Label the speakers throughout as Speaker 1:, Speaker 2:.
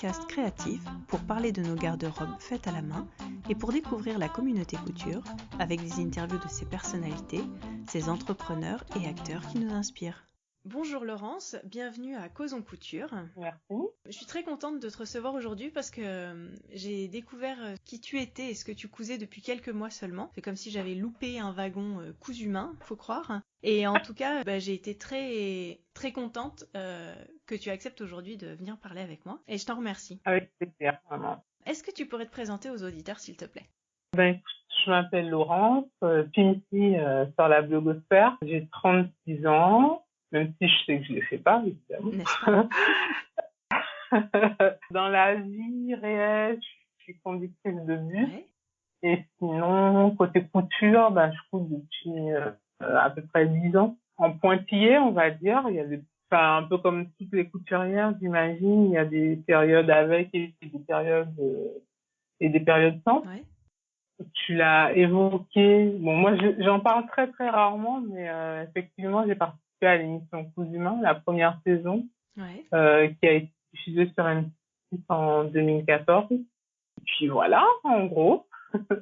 Speaker 1: podcast créatif pour parler de nos garde-robes faites à la main et pour découvrir la communauté couture avec des interviews de ses personnalités, ses entrepreneurs et acteurs qui nous inspirent. Bonjour Laurence, bienvenue à Causons Couture.
Speaker 2: Merci.
Speaker 1: Je suis très contente de te recevoir aujourd'hui parce que j'ai découvert qui tu étais et ce que tu cousais depuis quelques mois seulement. C'est comme si j'avais loupé un wagon cousu main, faut croire. Et en tout cas, j'ai été très contente que tu acceptes aujourd'hui de venir parler avec moi. Et je t'en remercie.
Speaker 2: Avec plaisir, vraiment.
Speaker 1: Est-ce que tu pourrais te présenter aux auditeurs, s'il te plaît ?
Speaker 2: Écoute, je m'appelle Laurence, Pinky sur la blogosphère. J'ai 36 ans, même si je sais que je ne les fais pas, évidemment.
Speaker 1: N'est-ce pas ?
Speaker 2: Dans la vie réelle, je suis conductrice de bus.
Speaker 1: Ouais.
Speaker 2: Et sinon, côté couture, je couds depuis à peu près 10 ans. En pointillé, on va dire. Il y a un peu comme toutes les couturières, j'imagine, il y a des périodes avec et des périodes sans.
Speaker 1: Ouais.
Speaker 2: Tu l'as évoqué. Bon, moi, j'en parle très, très rarement, mais effectivement, j'ai participé à l'émission Cousu Main, la première saison,
Speaker 1: Ouais.
Speaker 2: qui a été diffusée sur M6 en 2014. Et puis voilà, en gros.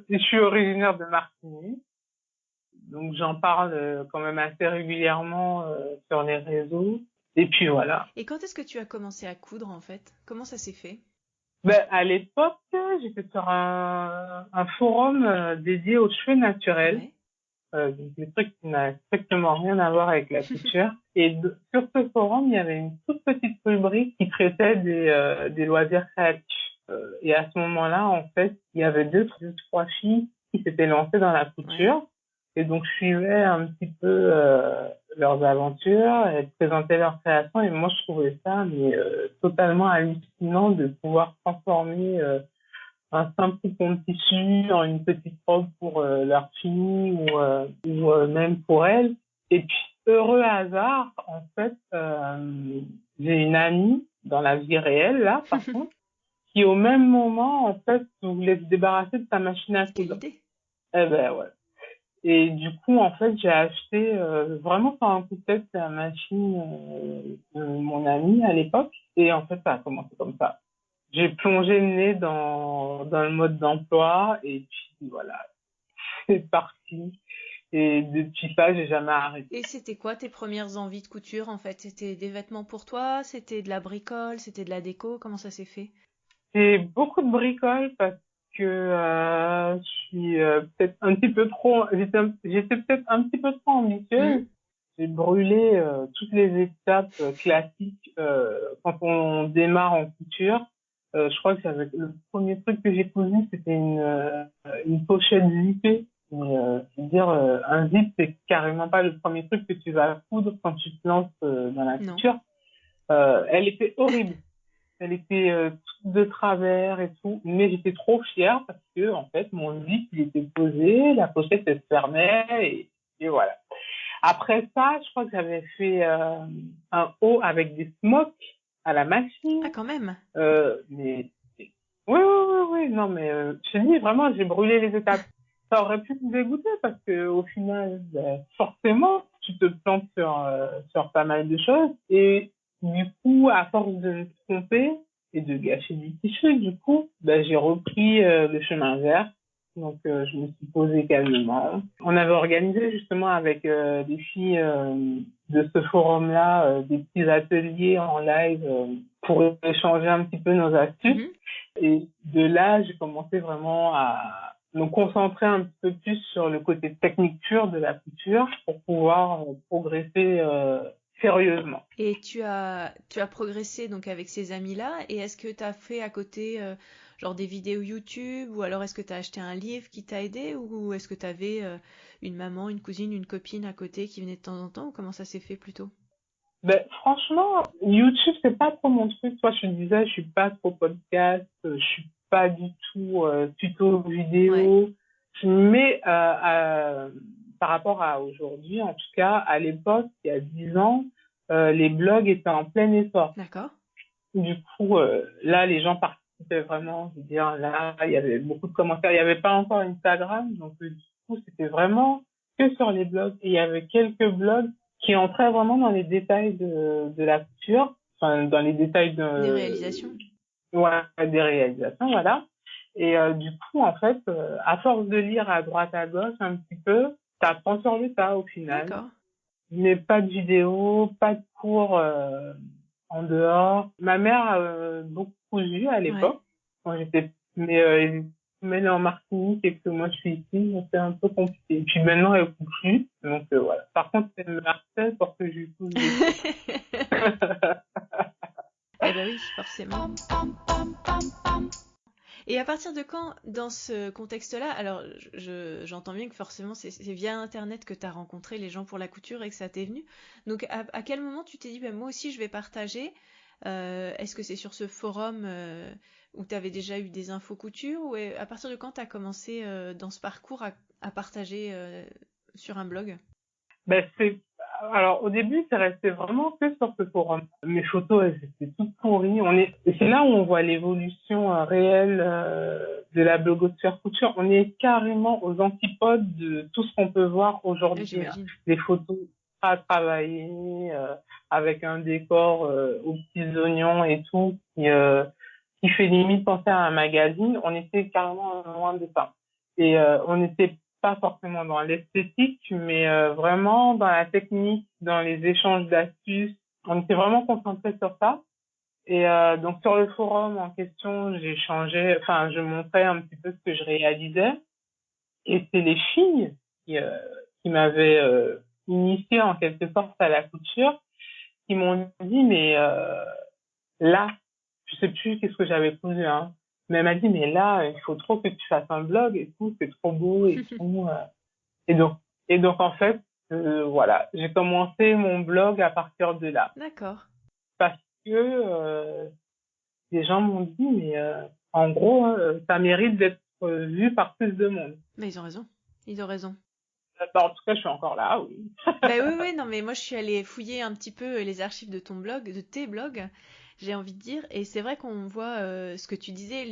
Speaker 2: Je suis originaire de Martinique, donc j'en parle quand même assez régulièrement sur les réseaux. Et puis voilà.
Speaker 1: Et quand est-ce que tu as commencé à coudre, en fait ? Comment ça s'est fait ?
Speaker 2: À l'époque, j'étais sur un forum dédié aux cheveux naturels.
Speaker 1: Ouais.
Speaker 2: Donc des trucs qui n'ont strictement rien à voir avec la couture. Et sur ce forum, il y avait une toute petite rubrique qui traitait des loisirs créatifs. Et à ce moment-là, en fait, il y avait deux, trois filles qui s'étaient lancées dans la couture.
Speaker 1: Ouais.
Speaker 2: Et donc, je suivais un petit peu leurs aventures et présenter leurs créations. Et moi, je trouvais ça totalement hallucinant de pouvoir transformer un simple coupon de tissu en une petite robe pour leur fille ou même pour elle. Et puis, heureux hasard, en fait, j'ai une amie dans la vie réelle, là, par contre, qui au même moment, en fait, voulait se débarrasser de sa machine à
Speaker 1: Quelle
Speaker 2: coudre.
Speaker 1: idée !
Speaker 2: Ouais. Et du coup, en fait, j'ai acheté vraiment par un coup de tête la machine de mon ami à l'époque. Et en fait, ça a commencé comme ça. J'ai plongé le nez dans le mode d'emploi et puis voilà, c'est parti. Et depuis ça, j'ai jamais arrêté.
Speaker 1: Et c'était quoi tes premières envies de couture, en fait ? C'était des vêtements pour toi ? C'était de la bricole ? C'était de la déco ? Comment ça s'est fait ?
Speaker 2: C'est beaucoup de bricole parce que je suis peut-être un petit peu trop, j'étais peut-être un petit peu trop ambitieuse. J'ai brûlé toutes les étapes classiques quand on démarre en couture. Je crois que le premier truc que j'ai cousu, c'était une pochette zippée. C'est-à-dire un zip, c'est carrément pas le premier truc que tu vas coudre quand tu te lances dans la
Speaker 1: Non.
Speaker 2: couture. Elle était horrible. Elle était toute de travers et tout, mais j'étais trop fière parce que en fait mon zip il était posé, la pochette elle se fermait et voilà. Après ça, je crois que j'avais fait un haut avec des smocks à la machine.
Speaker 1: Ah, quand même.
Speaker 2: Mais oui, non mais je te dis vraiment j'ai brûlé les étapes. Ça aurait pu me dégoûter parce que au final forcément tu te plantes sur pas mal de choses et du coup à force de me tromper et de gâcher du tissu du coup j'ai repris le chemin vert. Donc je me suis posée calmement. On avait organisé justement avec des filles de ce forum-là des petits ateliers en live pour échanger un petit peu nos astuces. Et de là, j'ai commencé vraiment à me concentrer un petit peu plus sur le côté technique pur de la couture pour pouvoir progresser sérieusement.
Speaker 1: Et tu as progressé donc avec ces amis-là, et est-ce que tu as fait à côté genre des vidéos YouTube, ou alors est-ce que tu as acheté un livre qui t'a aidé, ou est-ce que tu avais une maman, une cousine, une copine à côté qui venait de temps en temps, ou comment ça s'est fait plutôt ?
Speaker 2: Franchement, YouTube, c'est pas trop mon truc. Toi, je te disais, je suis pas trop podcast, je suis pas du tout tuto vidéo.
Speaker 1: Ouais.
Speaker 2: Mais par rapport à aujourd'hui, en tout cas, à l'époque, il y a 10 ans, les blogs étaient en plein essor.
Speaker 1: D'accord.
Speaker 2: Du coup, là, les gens participaient vraiment. Je veux dire, là, il y avait beaucoup de commentaires. Il n'y avait pas encore Instagram, donc du coup, c'était vraiment que sur les blogs. Et il y avait quelques blogs qui entraient vraiment dans les détails de la couture, enfin, dans les détails
Speaker 1: Des réalisations.
Speaker 2: ouais, des réalisations, voilà. Et du coup, en fait, à force de lire à droite à gauche un petit peu, t'apprends sur le tas au final.
Speaker 1: D'accord.
Speaker 2: Mais pas de vidéo, pas de cours en dehors. Ma mère a beaucoup cousu à
Speaker 1: Ouais.
Speaker 2: l'époque, quand j'étais, mais elle est en Martinique et que moi je suis ici, donc c'est un peu compliqué. Et puis maintenant elle coupe plus, donc voilà. Par contre, elle me harcèle pour que je lui couche des trucs.
Speaker 1: Eh ben oui, forcément. Et à partir de quand, dans ce contexte-là, alors j'entends bien que forcément c'est via Internet que tu as rencontré les gens pour la couture et que ça t'est venu. Donc à quel moment tu t'es dit, ben, moi aussi je vais partager. Est-ce que c'est sur ce forum où tu avais déjà eu des infos couture ou à partir de quand tu as commencé dans ce parcours à partager sur un blog?
Speaker 2: Ben, alors, au début, c'est resté vraiment que sur ce forum. Mes photos, elles étaient toutes pourries. Et c'est là où on voit l'évolution réelle de la blogosphère couture. On est carrément aux antipodes de tout ce qu'on peut voir aujourd'hui, hein.
Speaker 1: J'imagine.
Speaker 2: Des photos pas travaillées, avec un décor aux petits oignons et tout, qui fait limite penser à un magazine. On était carrément loin de ça. Et on était pas forcément dans l'esthétique, mais vraiment dans la technique, dans les échanges d'astuces. On était vraiment concentré sur ça. Et donc sur le forum en question, je montrais un petit peu ce que je réalisais. Et c'est les filles qui m'avaient initié en quelque sorte à la couture, qui m'ont dit, mais là, je sais plus qu'est-ce que j'avais cousu, hein. Mais elle m'a dit, mais là, il faut trop que tu fasses un blog et tout, c'est trop beau et tout. Et donc, en fait, voilà, j'ai commencé mon blog à partir de là.
Speaker 1: D'accord.
Speaker 2: Parce que les gens m'ont dit, mais en gros, ça mérite d'être vu par plus de monde.
Speaker 1: Mais ils ont raison. Ils ont raison.
Speaker 2: Bah, en tout cas, je suis encore là, oui.
Speaker 1: Ben oui, oui, non, mais moi je suis allée fouiller un petit peu les archives de ton blog, de tes blogs, j'ai envie de dire, et c'est vrai qu'on voit ce que tu disais,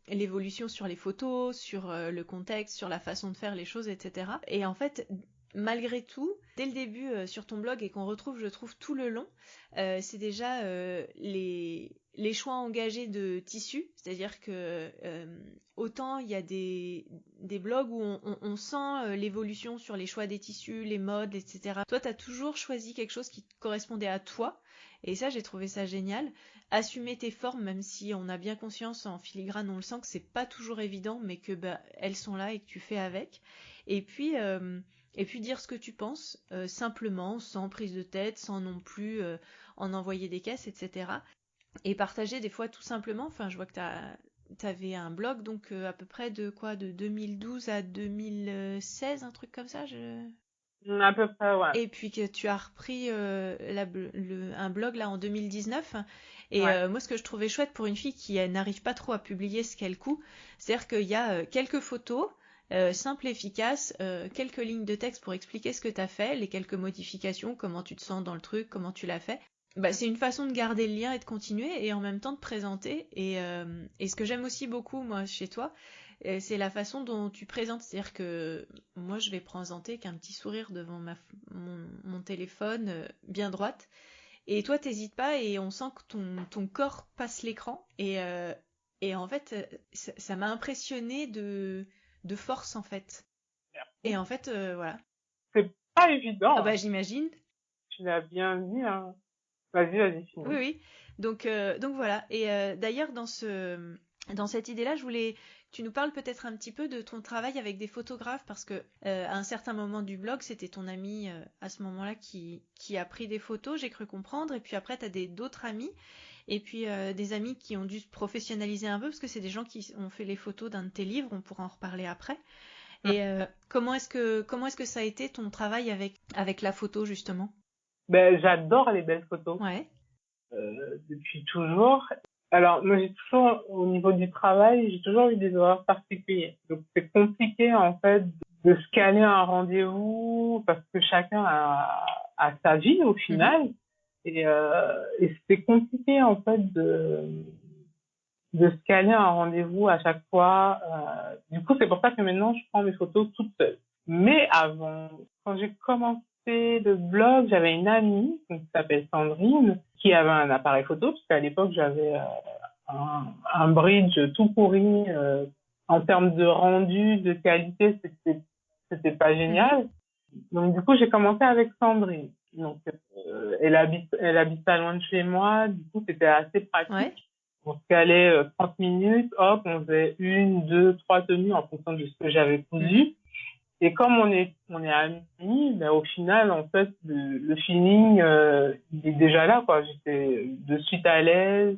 Speaker 1: l'évolution sur les photos, sur le contexte, sur la façon de faire les choses, etc. Et en fait, malgré tout, dès le début sur ton blog et qu'on retrouve, je trouve, tout le long, c'est déjà les choix engagés de tissus, c'est-à-dire que autant il y a des blogs où on sent l'évolution sur les choix des tissus, les modes, etc. Toi, tu as toujours choisi quelque chose qui correspondait à toi, et ça, j'ai trouvé ça génial. Assumer tes formes, même si on a bien conscience en filigrane, on le sent que c'est pas toujours évident, mais que bah, elles sont là et que tu fais avec. Et puis, euh, et puis dire ce que tu penses, simplement, sans prise de tête, sans non plus en envoyer des caisses, etc. Et partager des fois tout simplement, enfin je vois que t'avais un blog donc à peu près de quoi, de 2012 à 2016, un truc comme ça.
Speaker 2: À peu près, ouais.
Speaker 1: Et puis que tu as repris un blog là en 2019. Et
Speaker 2: Ouais.
Speaker 1: moi ce que je trouvais chouette pour une fille qui n'arrive pas trop à publier ce qu'elle coud, c'est-à-dire qu'il y a quelques photos, simples, efficaces, quelques lignes de texte pour expliquer ce que tu as fait, les quelques modifications, comment tu te sens dans le truc, comment tu l'as fait. Bah, c'est une façon de garder le lien et de continuer et en même temps de présenter. Et ce que j'aime aussi beaucoup, moi, chez toi, c'est la façon dont tu présentes. C'est-à-dire que moi, je vais présenter qu'un petit sourire devant mon téléphone, bien droite. Et toi, t'hésites pas et on sent que ton corps passe l'écran. Et en fait, ça m'a impressionné de force, en fait. Et en fait, voilà.
Speaker 2: C'est pas
Speaker 1: Ah
Speaker 2: évident,
Speaker 1: bah,
Speaker 2: hein.
Speaker 1: j'imagine.
Speaker 2: Tu l'as bien dit, hein. Vas-y,
Speaker 1: Oui,
Speaker 2: finis.
Speaker 1: oui. Donc voilà. Et d'ailleurs, dans cette idée-là, je voulais que tu nous parles peut-être un petit peu de ton travail avec des photographes, parce que à un certain moment du blog, c'était ton ami à ce moment-là qui a pris des photos, j'ai cru comprendre. Et puis après, tu as d'autres amis, et puis des amis qui ont dû se professionnaliser un peu, parce que c'est des gens qui ont fait les photos d'un de tes livres, on pourra en reparler après. Et comment est-ce que ça a été ton travail avec la photo, justement?
Speaker 2: Ben, j'adore les belles photos.
Speaker 1: Ouais.
Speaker 2: Depuis toujours. Alors, moi, j'ai toujours, au niveau du travail, j'ai toujours eu des horaires particuliers. Donc, c'est compliqué, en fait, de se caler un rendez-vous parce que chacun a sa vie, au
Speaker 1: Mhm.
Speaker 2: final. Et c'est compliqué, en fait, de se caler un rendez-vous à chaque fois. Du coup, c'est pour ça que maintenant, je prends mes photos toute seule. Mais avant, quand j'ai commencé le blog, j'avais une amie qui s'appelle Sandrine, qui avait un appareil photo, parce qu'à l'époque, j'avais un bridge tout pourri. En termes de rendu, de qualité, c'était pas génial. Donc du coup, j'ai commencé avec Sandrine. Donc elle habite pas loin de chez moi. Du coup, c'était assez pratique.
Speaker 1: Ouais.
Speaker 2: On se calait 30 minutes, hop, on faisait 1, 2, 3 tenues en fonction de ce que j'avais cousu. Et comme on est amis, ben, au final, en fait, le feeling, il est déjà là, quoi. J'étais de suite à l'aise,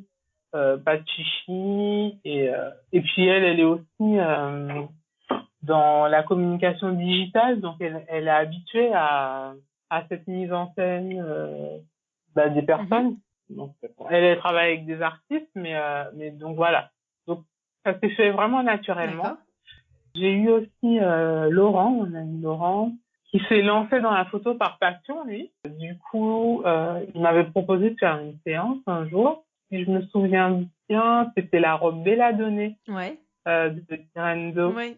Speaker 2: pas de chichi. Et puis elle est aussi dans la communication digitale, donc elle est habituée à cette mise en scène des personnes. Donc, elle travaille avec des artistes, mais donc voilà. Donc, ça s'est fait vraiment naturellement.
Speaker 1: D'accord.
Speaker 2: J'ai eu aussi Laurent, mon ami Laurent, qui s'est lancé dans la photo par passion, lui. Du coup, il m'avait proposé de faire une séance un jour. Si je me souviens bien, c'était la robe Belladonna
Speaker 1: Ouais.
Speaker 2: de Tirando,
Speaker 1: Ouais.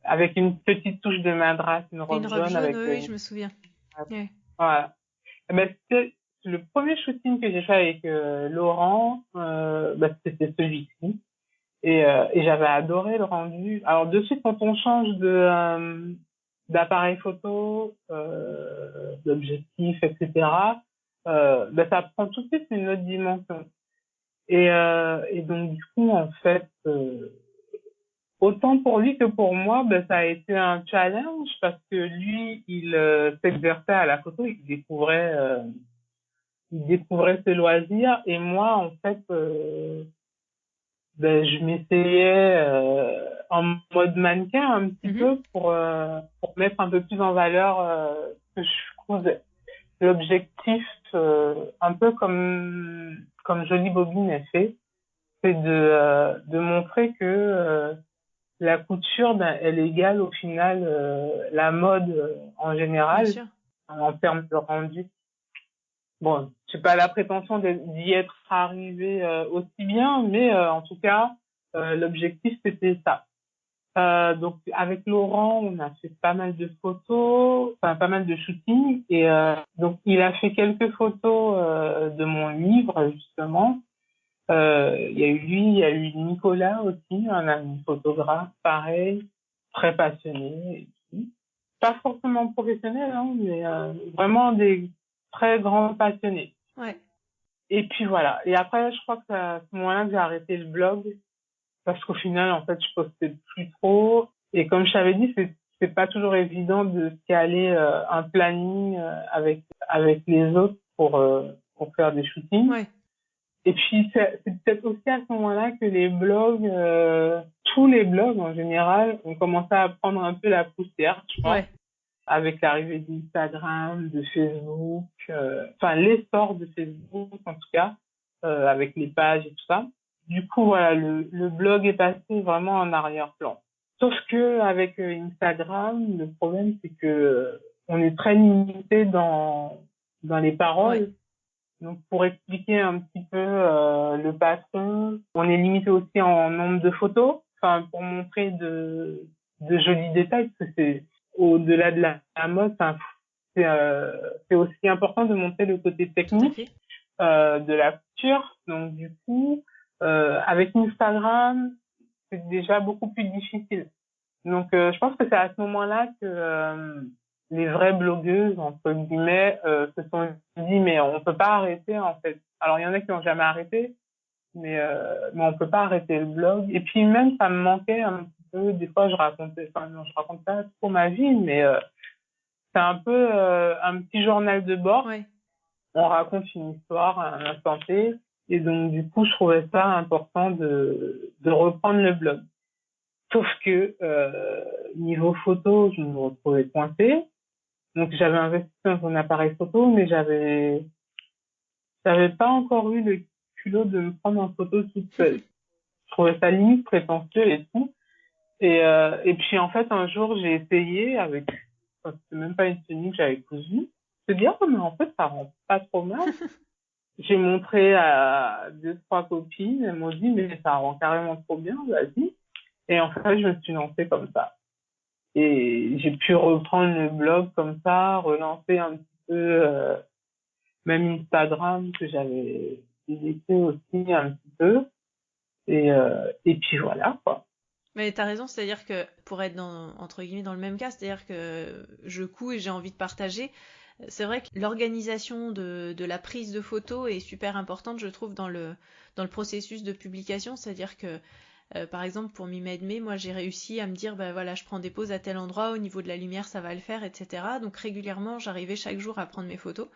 Speaker 2: avec une petite touche de madras, une robe
Speaker 1: Une robe
Speaker 2: jaune
Speaker 1: jaune,
Speaker 2: avec...
Speaker 1: oui, je me souviens. Ouais.
Speaker 2: Voilà. Eh ben, c'était le premier shooting que j'ai fait avec Laurent, c'était celui-ci. Et j'avais adoré le rendu. Alors de suite, quand on change d'appareil photo, d'objectif, etc., ça prend tout de suite une autre dimension. Et donc du coup, en fait, autant pour lui que pour moi, ça a été un challenge parce que lui, il s'exerçait à la photo, il découvrait ses loisirs, et moi, en fait, je m'essayais en mode mannequin un petit peu pour mettre un peu plus en valeur ce que je faisais. L'objectif, un peu comme Jolie Bobine a fait, c'est de montrer que la couture, elle égale au final la mode en général,
Speaker 1: Bien sûr.
Speaker 2: en termes de rendu. Bon, j'ai pas la prétention d'y être arrivé aussi bien, mais en tout cas, l'objectif c'était ça. Donc avec Laurent, on a fait pas mal de photos, enfin pas mal de shootings, et donc il a fait quelques photos de mon livre justement. Il y a eu lui, il y a eu Nicolas aussi, un ami photographe, pareil, très passionné et tout. Pas forcément professionnel, hein, mais vraiment des très grands passionnés.
Speaker 1: Ouais.
Speaker 2: Et puis voilà. Et après, je crois que c'est à ce moment-là que j'ai arrêté le blog parce qu'au final, en fait, je postais plus trop. Et comme je t'avais dit, c'est pas toujours évident de caler un planning avec les autres pour faire des shootings.
Speaker 1: Ouais.
Speaker 2: Et puis, c'est peut-être aussi à ce moment-là que les blogs, tous les blogs en général, ont commencé à prendre un peu la poussière, je pense.
Speaker 1: Ouais.
Speaker 2: Avec l'arrivée d'Instagram, de Facebook, l'essor de Facebook en tout cas, avec les pages et tout ça. Du coup, voilà, le blog est passé vraiment en arrière-plan. Sauf que avec Instagram, le problème c'est que on est très limité dans les paroles.
Speaker 1: Ouais.
Speaker 2: Donc pour expliquer un petit peu le patron, on est limité aussi en nombre de photos, enfin pour montrer de jolis détails, parce que c'est au-delà de la mode, c'est aussi important de montrer le côté
Speaker 1: Tout à
Speaker 2: technique
Speaker 1: fait.
Speaker 2: de la couture. Donc du coup, avec Instagram, c'est déjà beaucoup plus difficile. Donc je pense que c'est à ce moment-là que les vraies blogueuses, entre guillemets, se sont dit mais on peut pas arrêter en fait. Alors il y en a qui n'ont jamais arrêté, mais on peut pas arrêter le blog. Et puis même ça me manquait un petit peu. Des fois je raconte pas trop ma vie, mais c'est un peu un petit journal de bord.
Speaker 1: Ouais.
Speaker 2: On raconte une histoire à un instant T, et donc du coup je trouvais ça important de reprendre le blog. Sauf que niveau photo, je me retrouvais coincée. Donc j'avais investi dans un appareil photo, mais j'avais pas encore eu le culot de me prendre en photo toute seule. Je trouvais ça limite prétentieux et tout. Et puis en fait un jour j'ai essayé avec, c'est même pas une tenue que j'avais cousue. Je me dis mais en fait ça rend pas trop mal. J'ai montré à 2, 3 copines, elles m'ont dit mais ça rend carrément trop bien, vas-y. Et en fait je me suis lancée comme ça. Et j'ai pu reprendre le blog comme ça, relancer un petit peu, même Instagram que j'avais laissé aussi un petit peu. Et puis voilà, quoi.
Speaker 1: Mais t'as raison, c'est-à-dire que pour être entre guillemets dans le même cas, c'est-à-dire que je couds et j'ai envie de partager. C'est vrai que l'organisation de la prise de photos est super importante, je trouve, dans le processus de publication. C'est-à-dire que, par exemple, pour Me Made Me, moi j'ai réussi à me dire, bah voilà, je prends des poses à tel endroit, au niveau de la lumière, ça va le faire, etc. Donc régulièrement, j'arrivais chaque jour à prendre mes photos.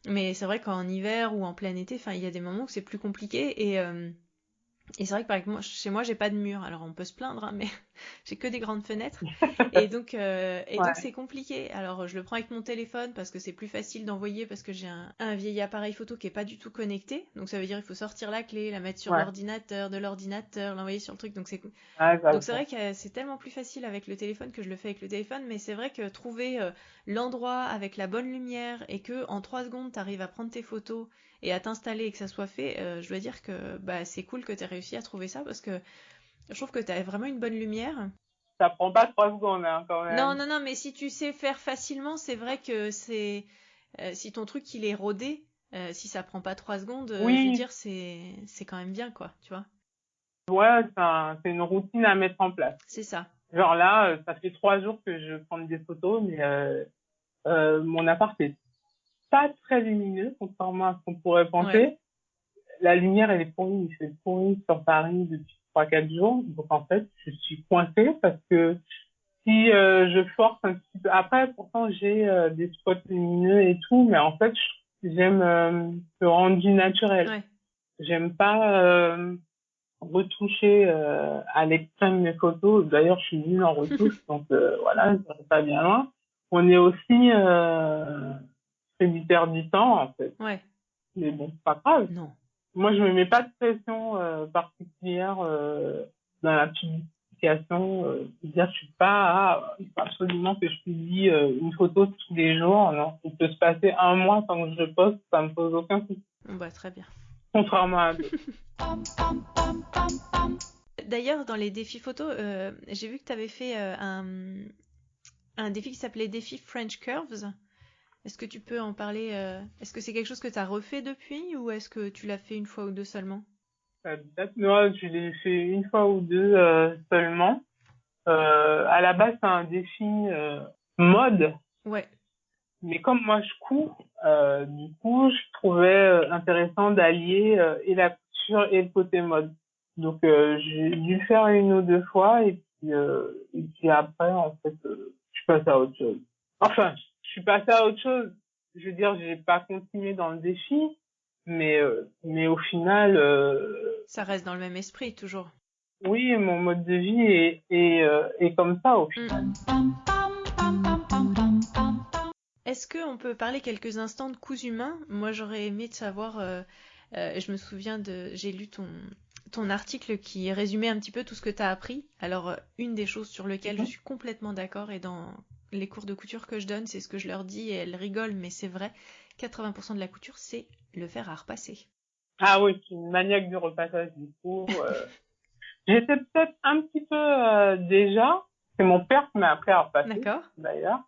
Speaker 1: Mais c'est vrai qu'en hiver ou en plein été, enfin, il y a des moments où c'est plus compliqué et c'est vrai que par exemple, chez moi, j'ai pas de mur. Alors on peut se plaindre, hein, mais j'ai que des grandes fenêtres. Et donc
Speaker 2: Ouais,
Speaker 1: c'est compliqué. Alors je le prends avec mon téléphone parce que c'est plus facile d'envoyer parce que j'ai un vieil appareil photo qui est pas du tout connecté. Donc ça veut dire il faut sortir la clé, la mettre sur
Speaker 2: ouais,
Speaker 1: l'ordinateur, de l'ordinateur, l'envoyer sur le truc.
Speaker 2: ouais,
Speaker 1: Donc c'est
Speaker 2: j'avoue.
Speaker 1: vrai que c'est tellement plus facile avec le téléphone que je le fais avec le téléphone, mais c'est vrai que trouver l'endroit avec la bonne lumière et que en 3 secondes t'arrives à prendre tes photos et à t'installer et que ça soit fait, je dois dire que bah, c'est cool que t'aies réussi à trouver ça parce que je trouve que t'as vraiment une bonne lumière.
Speaker 2: Ça prend pas 3 secondes, hein, quand
Speaker 1: Non,
Speaker 2: même.
Speaker 1: non, non, mais si tu sais faire facilement, c'est vrai que si ton truc il est rodé, si ça prend pas 3 secondes, je veux
Speaker 2: Oui,
Speaker 1: dire, c'est quand même bien, quoi, tu vois.
Speaker 2: ouais, c'est une routine à mettre en place.
Speaker 1: C'est ça.
Speaker 2: Genre là, ça fait 3 jours que je prends des photos, mais mon appart est pas très lumineux, contrairement à ce qu'on pourrait
Speaker 1: Ouais.
Speaker 2: penser. La lumière, elle est pourrie. Il fait pourri sur Paris depuis 3, 4 jours. Donc, en fait, je suis coincée parce que si je force un petit peu... Après, pourtant, j'ai des spots lumineux et tout, mais en fait, j'aime le rendu naturel.
Speaker 1: Ouais.
Speaker 2: J'aime pas retoucher à l'extrême mes photos. D'ailleurs, je suis nulle en retouche, donc voilà, je serai pas bien loin. On est aussi tributaire du temps, en fait.
Speaker 1: Ouais.
Speaker 2: Mais bon, c'est pas grave.
Speaker 1: Non.
Speaker 2: Moi, je me mets pas de pression particulière dans la publication. C'est-à-dire, je suis pas, il faut absolument que je publie une photo tous les jours. Non, il peut se passer un mois sans que je poste, ça me pose aucun souci.
Speaker 1: Bon, bah, très bien.
Speaker 2: Contrairement à d'autres.
Speaker 1: D'ailleurs, dans les défis photos, j'ai vu que tu avais fait un défi qui s'appelait défi French Curves. Est-ce que tu peux en parler Est-ce que c'est quelque chose que tu as refait depuis ou est-ce que tu l'as fait une fois ou deux seulement?
Speaker 2: Peut-être, moi, je l'ai fait une fois ou deux seulement. À la base, c'est un défi mode,
Speaker 1: Ouais.
Speaker 2: mais comme moi je couds, du coup, je trouvais intéressant d'allier et la couture et le côté mode. Donc, j'ai dû le faire une ou deux fois et puis après, en fait, je suis passée à autre chose. Enfin, je suis passée à autre chose. Je veux dire, j'ai pas continué dans le défi, mais au final,
Speaker 1: Ça reste dans le même esprit, toujours.
Speaker 2: oui, mon mode de vie est comme ça au final.
Speaker 1: Mm. Est-ce qu'on peut parler quelques instants de cousu main? Moi, j'aurais aimé de savoir. Je me souviens j'ai lu ton article qui résumait un petit peu tout ce que tu as appris. Alors, une des choses sur lesquelles je
Speaker 2: Mhm.
Speaker 1: suis complètement d'accord et dans les cours de couture que je donne, c'est ce que je leur dis et elles rigolent, mais c'est vrai. 80% de la couture, c'est le fer à repasser.
Speaker 2: Ah oui, je suis une maniaque du repassage du coup. J'étais peut-être un petit peu déjà. C'est mon père qui m'a appris à repasser,
Speaker 1: D'accord?
Speaker 2: d'ailleurs.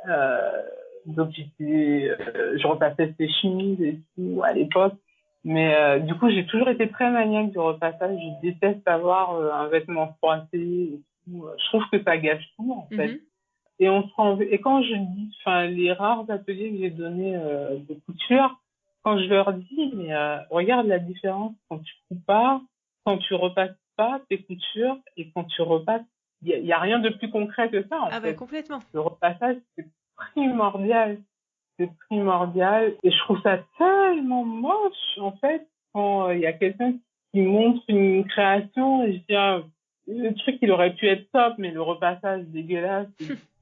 Speaker 2: Euh, donc je repassais ses chemises et tout à l'époque. Mais du coup, j'ai toujours été très maniaque du repassage. Je déteste avoir un vêtement froissé et tout. Je trouve que ça gâche tout en fait.
Speaker 1: Mhm.
Speaker 2: Et quand je dis, enfin, les rares ateliers que j'ai donnés de couture, quand je leur dis, mais regarde la différence quand tu coupes pas, quand tu repasses pas tes coutures et quand tu repasses, y a rien de plus concret que ça en
Speaker 1: Ah bah
Speaker 2: fait.
Speaker 1: complètement.
Speaker 2: Le repassage, c'est primordial, c'est primordial et je trouve ça tellement moche en fait quand il y a quelqu'un qui montre une création et je dis ah, le truc il aurait pu être top mais le repassage dégueulasse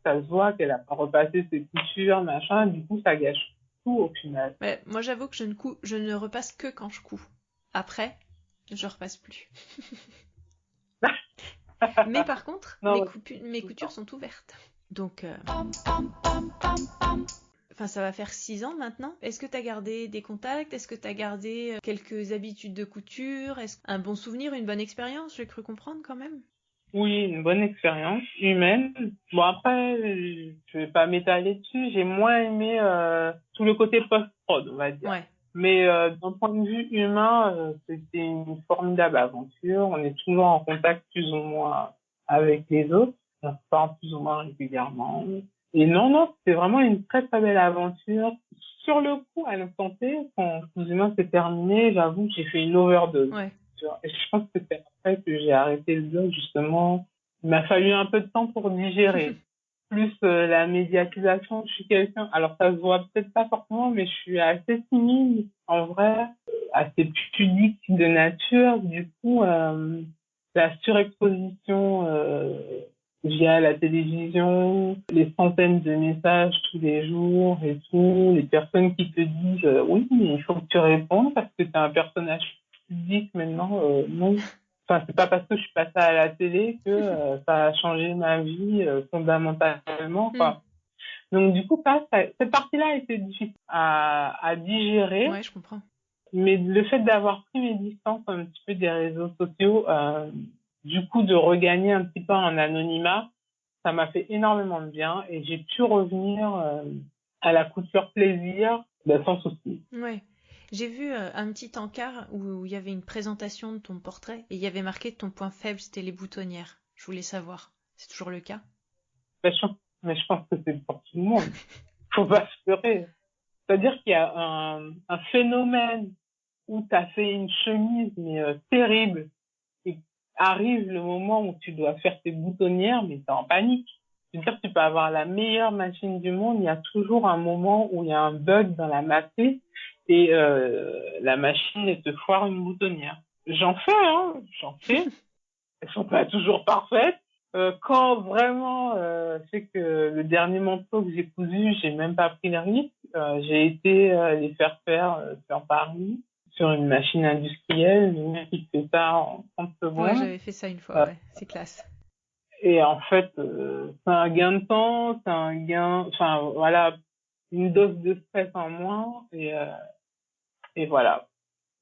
Speaker 2: ça se voit qu'elle a pas repassé ses coutures machin du coup ça gâche tout au final.
Speaker 1: Ouais, moi, j'avoue que je ne repasse que quand je couds. Après, je repasse plus. Mais par contre,
Speaker 2: Non,
Speaker 1: mes
Speaker 2: tout le
Speaker 1: coutures
Speaker 2: temps.
Speaker 1: sont ouvertes. Donc, enfin, ça va faire 6 ans maintenant. Est-ce que tu as gardé des contacts? Est-ce que tu as gardé quelques habitudes de couture? Est-ce un bon souvenir, une bonne expérience? J'ai cru comprendre quand même.
Speaker 2: Oui, une bonne expérience humaine. Bon après, je vais pas m'étaler dessus. J'ai moins aimé tout le côté post-prod, on va dire.
Speaker 1: Ouais.
Speaker 2: Mais d'un point de vue humain, c'était une formidable aventure. On est toujours en contact plus ou moins avec les autres. On se parle plus ou moins régulièrement. Et non, non, c'était vraiment une très très belle aventure. Sur le coup, à l'instant T, quand plus ou moins s'est terminé, j'avoue que j'ai fait une overdose.
Speaker 1: Ouais.
Speaker 2: Et je pense que c'est après que j'ai arrêté le blog, justement. Il m'a fallu un peu de temps pour digérer. Plus la médiatisation, je suis quelqu'un, alors ça se voit peut-être pas forcément, mais je suis assez timide en vrai, assez pudique de nature. Du coup, la surexposition via la télévision, les centaines de messages tous les jours et tout, les personnes qui te disent oui, mais il faut que tu répondes parce que tu es un personnage public maintenant, non. Enfin, c'est pas parce que je suis passée à la télé que ça a changé ma vie fondamentalement, quoi. Donc du coup, cette partie-là a été difficile à digérer,
Speaker 1: Ouais, je comprends.
Speaker 2: mais le fait d'avoir pris mes distances un petit peu des réseaux sociaux, du coup de regagner un petit peu en anonymat, ça m'a fait énormément de bien et j'ai pu revenir à la couture plaisir sans souci.
Speaker 1: Ouais. J'ai vu un petit encart où il y avait une présentation de ton portrait et il y avait marqué ton point faible, c'était les boutonnières. Je voulais savoir. C'est toujours le cas?
Speaker 2: Mais je pense que c'est pour tout le monde. Faut pas se leurrer. C'est-à-dire qu'il y a un phénomène où tu as fait une chemise mais terrible et arrive le moment où tu dois faire tes boutonnières, mais t'es en panique. C'est-à-dire que tu peux avoir la meilleure machine du monde, il y a toujours un moment où il y a un bug dans la matrice et la machine te foire une boutonnière. J'en fais. Elles sont pas toujours parfaites. Quand vraiment, c'est que le dernier manteau que j'ai cousu, j'ai même pas pris le risque. J'ai été les faire sur Paris, sur une machine industrielle, le mec il fait ça en 30
Speaker 1: Ouais,
Speaker 2: secondes.
Speaker 1: j'avais fait ça une fois,
Speaker 2: Euh,
Speaker 1: ouais. C'est classe.
Speaker 2: et en fait, c'est un gain de temps, c'est un gain, enfin voilà, une dose de stress en moins et voilà.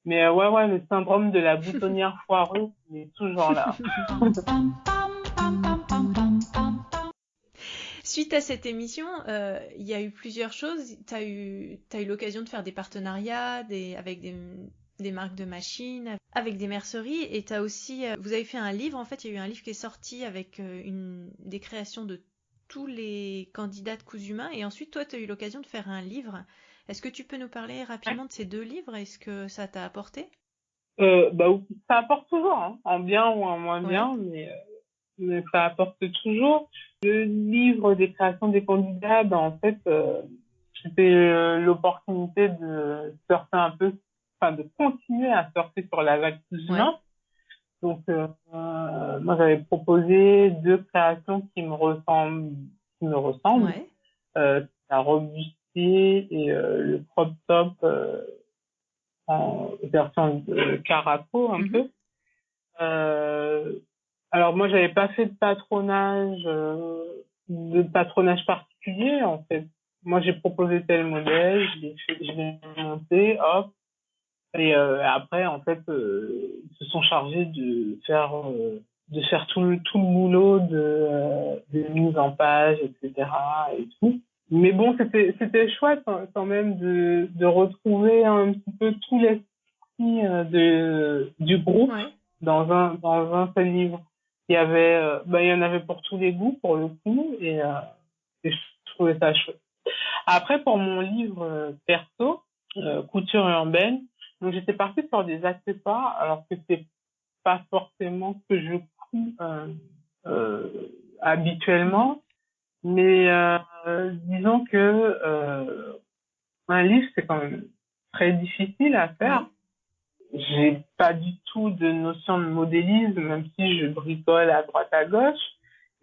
Speaker 2: Mais ouais, le syndrome de la boutonnière foireuse, il est toujours là.
Speaker 1: Suite à cette émission, il y a eu plusieurs choses. T'as eu l'occasion de faire des partenariats avec des marques de machines, avec des merceries, et t'as aussi, vous avez fait un livre. En fait, il y a eu un livre qui est sorti avec des créations de tous les candidats de Cousumain, et ensuite, toi, tu as eu l'occasion de faire un livre. Est-ce que tu peux nous parler rapidement de ces deux livres? Est-ce que ça t'a apporté?
Speaker 2: Bah, ça apporte toujours, hein, en bien ou en moins
Speaker 1: Ouais,
Speaker 2: bien, mais ça apporte toujours. Le livre des créations des candidats, bah, en fait, c'était l'opportunité de surfer un peu, enfin, de continuer à surfer sur la vague
Speaker 1: ouais,
Speaker 2: humain. Donc, moi, j'avais proposé deux créations qui me ressemblent,
Speaker 1: ouais.
Speaker 2: la robe bustier et le crop top en version caraco un
Speaker 1: Mhm.
Speaker 2: peu. Euh, alors moi, j'avais pas fait de patronage particulier en fait. Moi, j'ai proposé tel modèle, je l'ai monté, hop. Et après, en fait, ils se sont chargés de faire tout le boulot de mise en page, etc. et tout. Mais bon, c'était chouette quand même de retrouver un petit peu tout l'esprit du groupe
Speaker 1: Ouais.
Speaker 2: dans un seul livre. Il y en avait pour tous les goûts pour le coup et je trouvais ça chouette. Après, pour mon livre perso, couture urbaine, donc j'étais partie sur des accessoires alors que c'est pas forcément ce que je couds euh,
Speaker 1: Mhm.
Speaker 2: habituellement, mais disons que un livre c'est quand même très difficile à faire.
Speaker 1: Oui.
Speaker 2: J'ai pas du tout de notion de modélisme, même si je bricole à droite à gauche.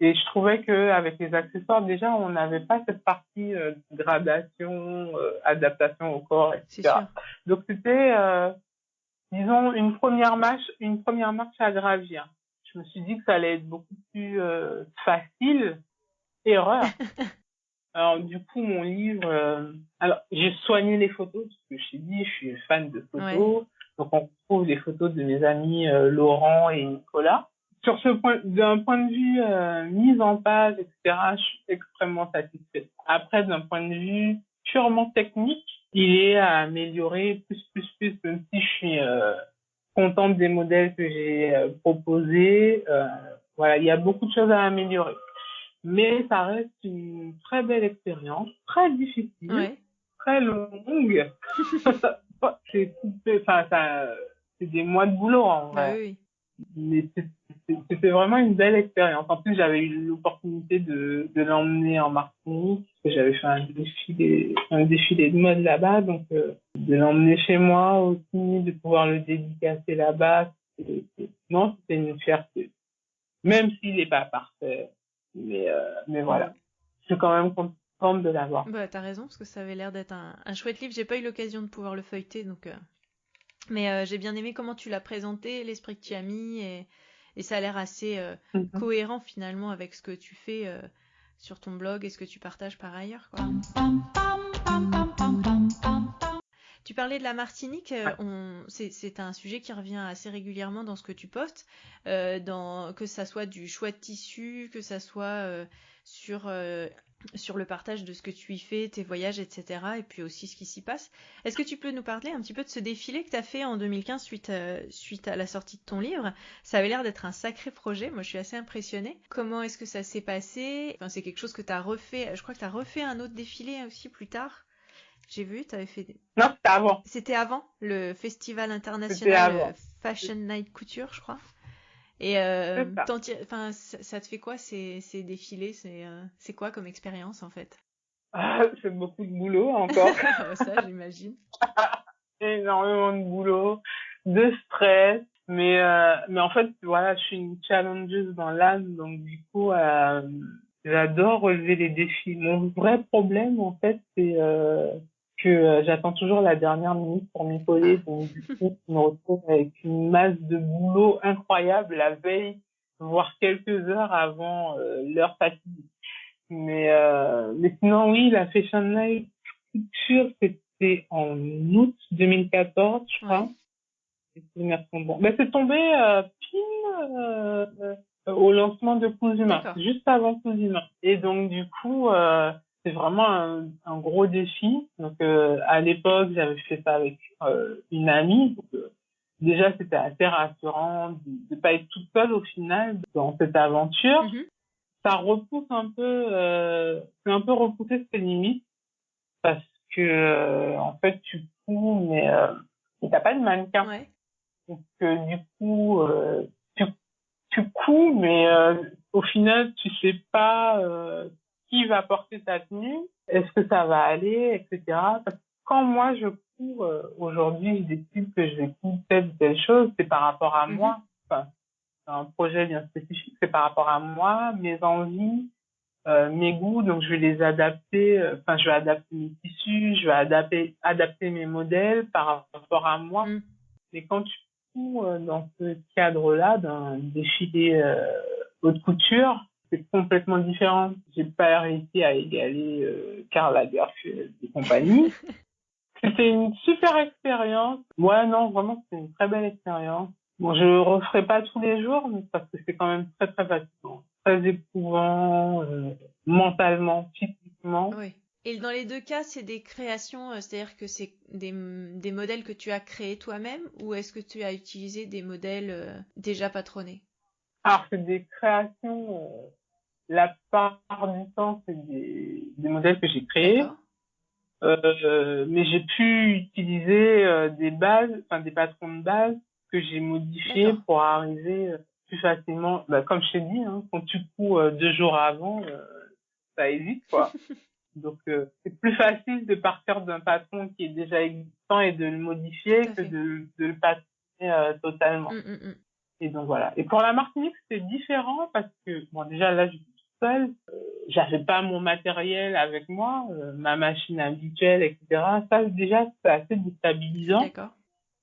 Speaker 2: Et je trouvais que avec les accessoires, déjà, on n'avait pas cette partie gradation, adaptation au corps,
Speaker 1: C'est sûr.
Speaker 2: etc. Donc c'était, disons, une première marche à gravir. Je me suis dit que ça allait être beaucoup plus facile. Erreur. Alors du coup, mon livre, alors j'ai soigné les photos parce que je t'ai dit, je suis fan de
Speaker 1: Ouais.
Speaker 2: photos, donc on retrouve les photos de mes amis Laurent et Nicolas. D'un point de vue mise en page, etc., je suis extrêmement satisfaite. Après, d'un point de vue purement technique, il est à améliorer plus, même si je suis contente des modèles que j'ai proposés. Voilà, il y a beaucoup de choses à améliorer. Mais ça reste une très belle expérience, très difficile,
Speaker 1: Ouais.
Speaker 2: très longue. C'est des mois de boulot en
Speaker 1: Bah
Speaker 2: vrai.
Speaker 1: oui.
Speaker 2: Mais c'était vraiment une belle expérience. En plus, j'avais eu l'opportunité de l'emmener en Martinique, parce que j'avais fait un défilé de mode là-bas, donc de l'emmener chez moi aussi, de pouvoir le dédicacer là-bas. Non, c'était une fierté. Même s'il n'est pas parfait. Mais voilà.
Speaker 1: Bon.
Speaker 2: Je suis quand même contente de l'avoir.
Speaker 1: Bah t'as raison, parce que ça avait l'air d'être un chouette livre. J'ai pas eu l'occasion de pouvoir le feuilleter, donc... Mais j'ai bien aimé comment tu l'as présenté, l'esprit que tu as mis, et ça a l'air assez cohérent finalement avec ce que tu fais sur ton blog et ce que tu partages par ailleurs, quoi. Tu parlais de la Martinique, c'est un sujet qui revient assez régulièrement dans ce que tu postes, que ça soit du choix de tissu, que ça soit sur le partage de ce que tu y fais, tes voyages, etc. Et puis aussi ce qui s'y passe. Est-ce que tu peux nous parler un petit peu de ce défilé que tu as fait en 2015 suite à la sortie de ton livre? Ça avait l'air d'être un sacré projet, moi je suis assez impressionnée. Comment est-ce que ça s'est passé? Enfin, c'est quelque chose que tu as refait, je crois que tu as refait un autre défilé aussi plus tard. J'ai vu, tu avais fait...
Speaker 2: Non, c'était avant.
Speaker 1: C'était avant le Festival
Speaker 2: C'était
Speaker 1: international
Speaker 2: avant.
Speaker 1: Fashion Night Couture, je crois. Et
Speaker 2: C'est ça.
Speaker 1: enfin, ça te fait quoi ces défilés? C'est quoi comme expérience en fait?
Speaker 2: C'est beaucoup de boulot encore.
Speaker 1: Ça, j'imagine.
Speaker 2: Énormément de boulot, de stress. Mais en fait, voilà, je suis une challengeuse dans l'âme, donc du coup, j'adore relever les défis. Mon vrai problème, en fait, c'est que j'attends toujours la dernière minute pour m'y coller. Donc du coup, je me retrouve avec une masse de boulot incroyable la veille, voire quelques heures avant l'heure fatidique. Mais sinon, oui, la Fashion Night Couture, c'était en août 2014, je crois.
Speaker 1: Ouais.
Speaker 2: Bon. Ben, c'est tombé pile au lancement de Cousumin,
Speaker 1: D'accord.
Speaker 2: juste avant Cousumin. Et donc, du coup, c'est vraiment un gros défi. Donc, à l'époque, j'avais fait ça avec une amie. Donc, déjà, c'était assez rassurant de pas être toute seule au final dans cette aventure.
Speaker 1: Mhm.
Speaker 2: Ça repousse c'est un peu repousser ses limites parce que en fait tu couds mais t'as pas de mannequin.
Speaker 1: Ouais.
Speaker 2: Donc du coup tu tu couds mais au final tu sais pas qui va porter ta tenue, est-ce que ça va aller, etc. Parce que quand moi je couds aujourd'hui, je décide que je vais coudre telle ou telle chose, c'est par rapport à
Speaker 1: Mhm.
Speaker 2: moi. Enfin, c'est un projet bien spécifique, c'est par rapport à moi, mes envies, mes goûts, donc je vais les adapter, je vais adapter mes tissus, je vais adapter mes modèles par rapport à moi.
Speaker 1: Mm.
Speaker 2: Mais quand tu fous dans ce cadre-là d'un défilé haute couture, c'est complètement différent. J'ai pas réussi à égaler Karl Lagerfeld et compagnie. C'était une super expérience. Ouais, non, vraiment, c'était une très belle expérience. Bon, je referai pas tous les jours, mais parce que c'est quand même très, très fatigant. Très éprouvant, mentalement, physiquement.
Speaker 1: Oui. Et dans les deux cas, c'est des créations, c'est-à-dire que c'est des modèles que tu as créés toi-même, ou est-ce que tu as utilisé des modèles déjà patronnés?
Speaker 2: Alors, c'est des créations, la part du temps, c'est des modèles que j'ai créés.
Speaker 1: D'accord.
Speaker 2: Mais j'ai pu utiliser des bases, enfin des patrons de base que j'ai modifiés
Speaker 1: D'accord.
Speaker 2: pour arriver plus facilement. Bah, comme je t'ai dit, hein, quand tu couds 2 jours avant, ça hésite quoi. Donc c'est plus facile de partir d'un patron qui est déjà existant et de le
Speaker 1: Tout
Speaker 2: modifier
Speaker 1: à
Speaker 2: que
Speaker 1: fait.
Speaker 2: de le patronner totalement.
Speaker 1: Mm, mm, mm.
Speaker 2: Et donc voilà. Et pour la Martinique, c'était différent parce que bon déjà là j'étais toute seule, j'avais pas mon matériel avec moi, ma machine habituelle, etc. Ça déjà c'est assez déstabilisant.
Speaker 1: D'accord.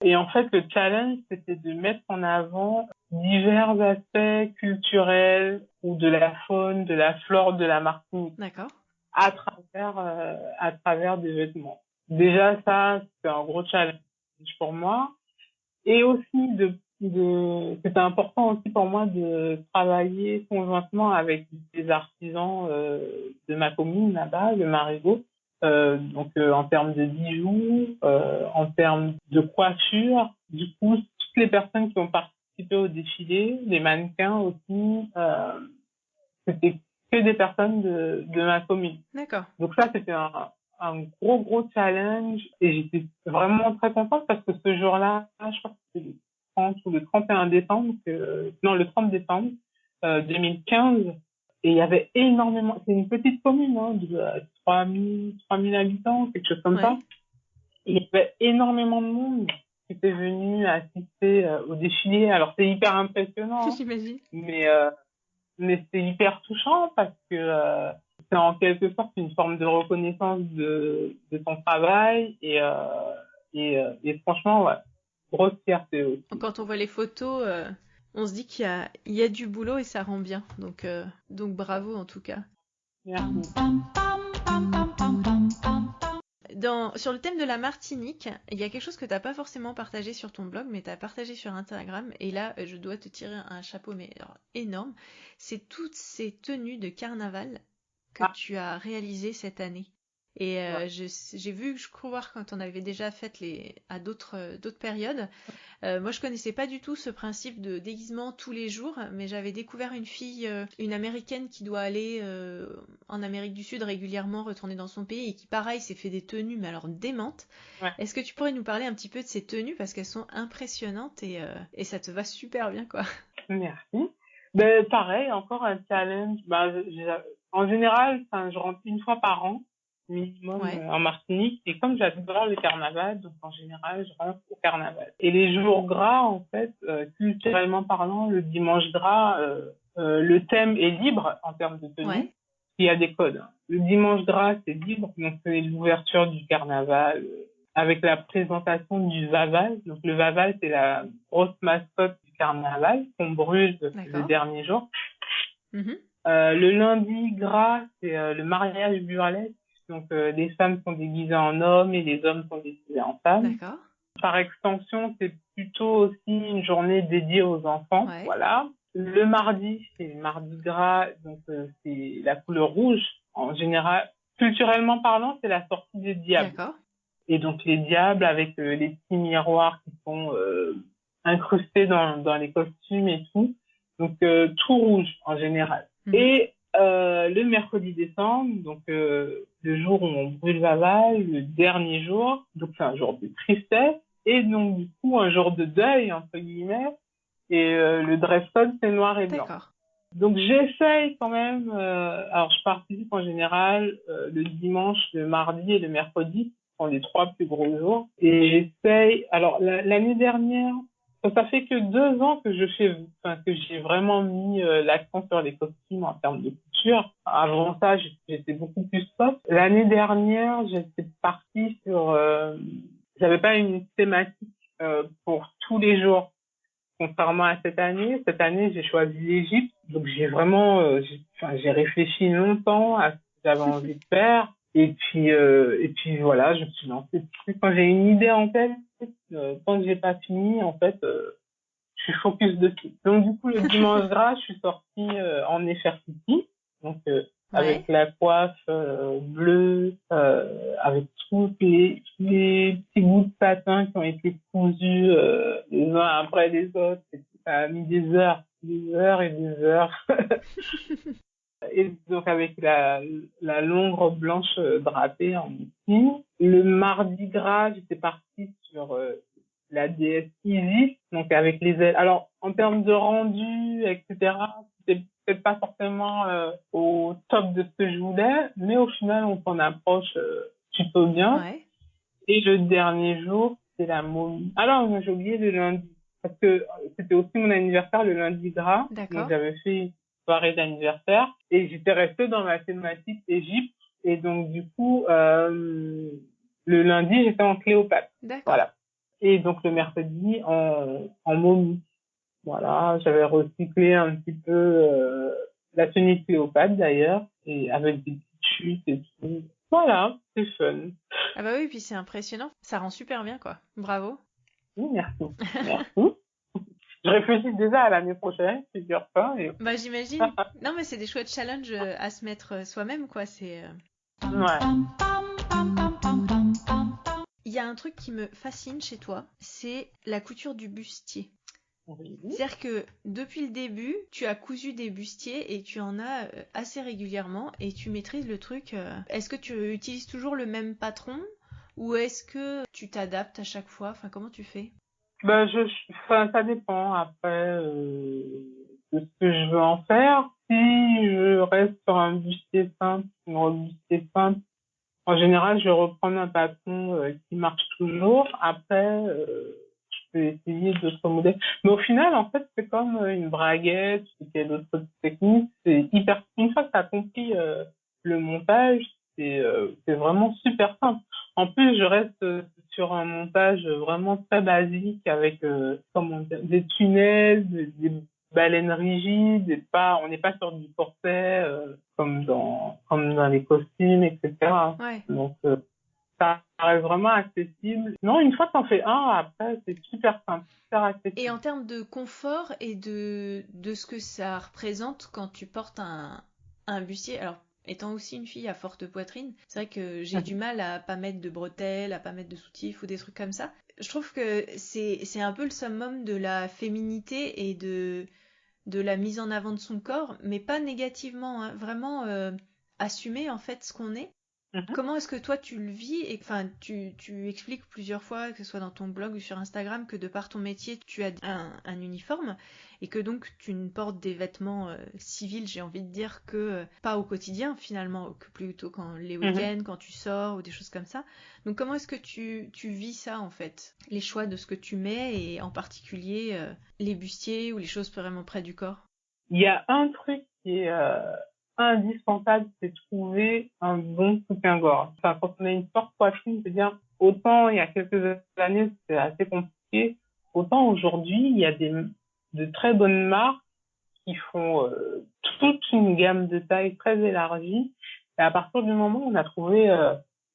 Speaker 2: Et en fait le challenge c'était de mettre en avant divers aspects culturels ou de la faune, de la flore de la Martinique
Speaker 1: D'accord.
Speaker 2: à travers des vêtements. Déjà ça c'est un gros challenge pour moi. Et aussi c'était important aussi pour moi de travailler conjointement avec des artisans de ma commune là-bas, de Marigot, En termes de bijoux, en termes de coiffure. Du coup, toutes les personnes qui ont participé au défilé, les mannequins aussi, c'était que des personnes de ma commune.
Speaker 1: D'accord.
Speaker 2: Donc ça, c'était un gros challenge et j'étais vraiment très contente parce que ce jour-là, je crois que c'était le 30 ou le 31 décembre, le 30 décembre 2015, et il y avait énormément, c'est une petite commune, hein, de 3000 habitants, quelque chose comme ça. Et il y avait énormément de monde qui était venu assister au défilé. Alors c'est hyper impressionnant, hein,
Speaker 1: J'imagine.
Speaker 2: mais c'est hyper touchant parce que c'est en quelque sorte une forme de reconnaissance de ton travail et franchement, ouais, grosse fierté aussi.
Speaker 1: Quand on voit les photos, on se dit qu'il y a du boulot et ça rend bien. Donc bravo en tout cas.
Speaker 2: Merci.
Speaker 1: Sur le thème de la Martinique, il y a quelque chose que tu n'as pas forcément partagé sur ton blog, mais tu as partagé sur Instagram. Et là, je dois te tirer un chapeau, mais alors, énorme. C'est toutes ces tenues de carnaval que tu as réalisées cette année. Et j'ai vu, je crois, quand on avait déjà fait à d'autres périodes. Moi, je connaissais pas du tout ce principe de déguisement tous les jours, mais j'avais découvert une fille, une américaine qui doit aller en Amérique du Sud régulièrement, retourner dans son pays et qui, pareil, s'est fait des tenues, mais alors démentes. Ouais. Est-ce que tu pourrais nous parler un petit peu de ces tenues parce qu'elles sont impressionnantes et ça te va super bien, quoi.
Speaker 2: Merci. Ben, pareil, encore un challenge. En général, je rentre une fois par an minimum en Martinique, et comme j'adore le carnaval, donc en général je rentre au carnaval. Et les jours gras, en fait, culturellement parlant, le dimanche gras, le thème est libre en termes de tenue. Il y a des codes. Le dimanche gras, c'est libre, donc c'est l'ouverture du carnaval avec la présentation du Vaval. Donc le Vaval, c'est la grosse mascotte du carnaval qu'on brûle le dernier jour. Le lundi gras, c'est le mariage burlesque. Donc, les femmes sont déguisées en hommes et les hommes sont déguisés en femmes.
Speaker 1: D'accord.
Speaker 2: Par extension, c'est plutôt aussi une journée dédiée aux enfants. Ouais. Voilà. Le mardi, c'est le mardi gras, donc c'est la couleur rouge. En général, culturellement parlant, c'est la sortie des diables.
Speaker 1: D'accord. Et
Speaker 2: donc, les diables avec les petits miroirs qui sont incrustés dans les costumes et tout. Donc, tout rouge en général. Et le mercredi décembre, donc le jour où on brûle Vaval, le dernier jour, donc c'est un jour de tristesse et donc du coup un jour de deuil entre guillemets, et le dress code c'est noir et blanc.
Speaker 1: D'accord.
Speaker 2: Donc j'essaye quand même, alors je participe en général le dimanche, le mardi et le mercredi, ce sont les 3 plus gros jours, et j'essaye, alors l'année dernière, ça fait que 2 ans que que j'ai vraiment mis l'accent sur les costumes en termes de couture. Avant ça, j'étais beaucoup plus soft. L'année dernière, j'étais partie sur, j'avais pas une thématique pour tous les jours. Contrairement à cette année j'ai choisi l'Égypte. Donc j'ai vraiment, j'ai réfléchi longtemps à ce que j'avais envie de faire. Et puis voilà, je me suis lancée. Quand j'ai une idée en tête, tant que j'ai pas fini, en fait, je suis focus dessus. Donc du coup, le dimanche gras, je suis sortie en Nefertiti, donc avec la coiffe bleue, avec tous les petits bouts de satin qui ont été cousus les uns après les autres. Et ça a mis des heures et des heures. Et donc avec la longue robe blanche drapée en mousseline. Le mardi gras, j'étais partie sur la déesse Isis, donc avec les ailes. Alors en termes de rendu, etc., c'était peut-être pas forcément au top de ce que je voulais, mais au final on s'en approche plutôt bien.
Speaker 1: Ouais.
Speaker 2: Et le dernier jour, c'est la momie. Alors j'ai oublié le lundi, parce que c'était aussi mon anniversaire le lundi gras.
Speaker 1: D'accord.
Speaker 2: Donc j'avais fait une soirée d'anniversaire et j'étais restée dans ma thématique Égypte, et donc du coup le lundi j'étais en Cléopâtre.
Speaker 1: D'accord.
Speaker 2: Voilà. Et donc le mercredi en momie. Voilà, j'avais recyclé un petit peu la tenue de Cléopâtre d'ailleurs, et avec des petites chutes et tout. Voilà, c'est fun.
Speaker 1: Ah bah oui, puis c'est impressionnant, ça rend super bien quoi. Bravo.
Speaker 2: Oui, merci. Merci. Je réfléchis déjà à l'année prochaine, figure-toi.
Speaker 1: Bah j'imagine. Non mais c'est des chouettes challenges à se mettre soi-même quoi, c'est...
Speaker 2: Ouais.
Speaker 1: y a un truc qui me fascine chez toi, c'est la couture du bustier.
Speaker 2: Oui.
Speaker 1: C'est-à-dire que depuis le début, tu as cousu des bustiers et tu en as assez régulièrement et tu maîtrises le truc. Est-ce que tu utilises toujours le même patron ou est-ce que tu t'adaptes à chaque fois? Enfin, comment tu fais?
Speaker 2: Bah, enfin, ça dépend après de ce que je veux en faire. Si je reste sur un bustier simple, une robe bustier simple, en général, je vais reprendre un patron qui marche toujours. Après, je peux essayer d'autres modèles. Mais au final, en fait, c'est comme une braguette, il y a d'autres techniques. C'est hyper. Une fois que tu as compris le montage, c'est vraiment super simple. En plus, je reste sur un montage vraiment très basique avec comment dire, des tunnels, des baleines rigides, et pas, on n'est pas sur du corset comme dans les costumes, etc.
Speaker 1: Ouais.
Speaker 2: Donc ça reste vraiment accessible. Non, une fois que t'en fais un, après c'est super simple, super
Speaker 1: Et
Speaker 2: accessible.
Speaker 1: en termes de confort et de ce que ça représente quand tu portes un bustier, alors étant aussi une fille à forte poitrine, c'est vrai que j'ai du mal à pas mettre de bretelles, à pas mettre de soutifs ou des trucs comme ça. Je trouve que c'est un peu le summum de la féminité et de la mise en avant de son corps, mais pas négativement, hein, vraiment assumer en fait ce qu'on est.
Speaker 2: Mhm.
Speaker 1: Comment est-ce que toi tu le vis et enfin tu expliques plusieurs fois, que ce soit dans ton blog ou sur Instagram, que de par ton métier tu as un uniforme et que donc tu ne portes des vêtements civils, j'ai envie de dire, que pas au quotidien finalement, que plutôt quand les
Speaker 2: Mhm.
Speaker 1: week-ends, quand tu sors ou des choses comme ça. Donc comment est-ce que tu vis ça en fait? Les choix de ce que tu mets et en particulier les bustiers ou les choses vraiment près du corps?
Speaker 2: Il y a un truc qui est indispensable, c'est trouver un bon soutien-gorge. Enfin, quand on a une forte poitrine, je veux dire, autant il y a quelques années c'était assez compliqué, autant aujourd'hui il y a de très bonnes marques qui font toute une gamme de tailles très élargie. Et à partir du moment où on a trouvé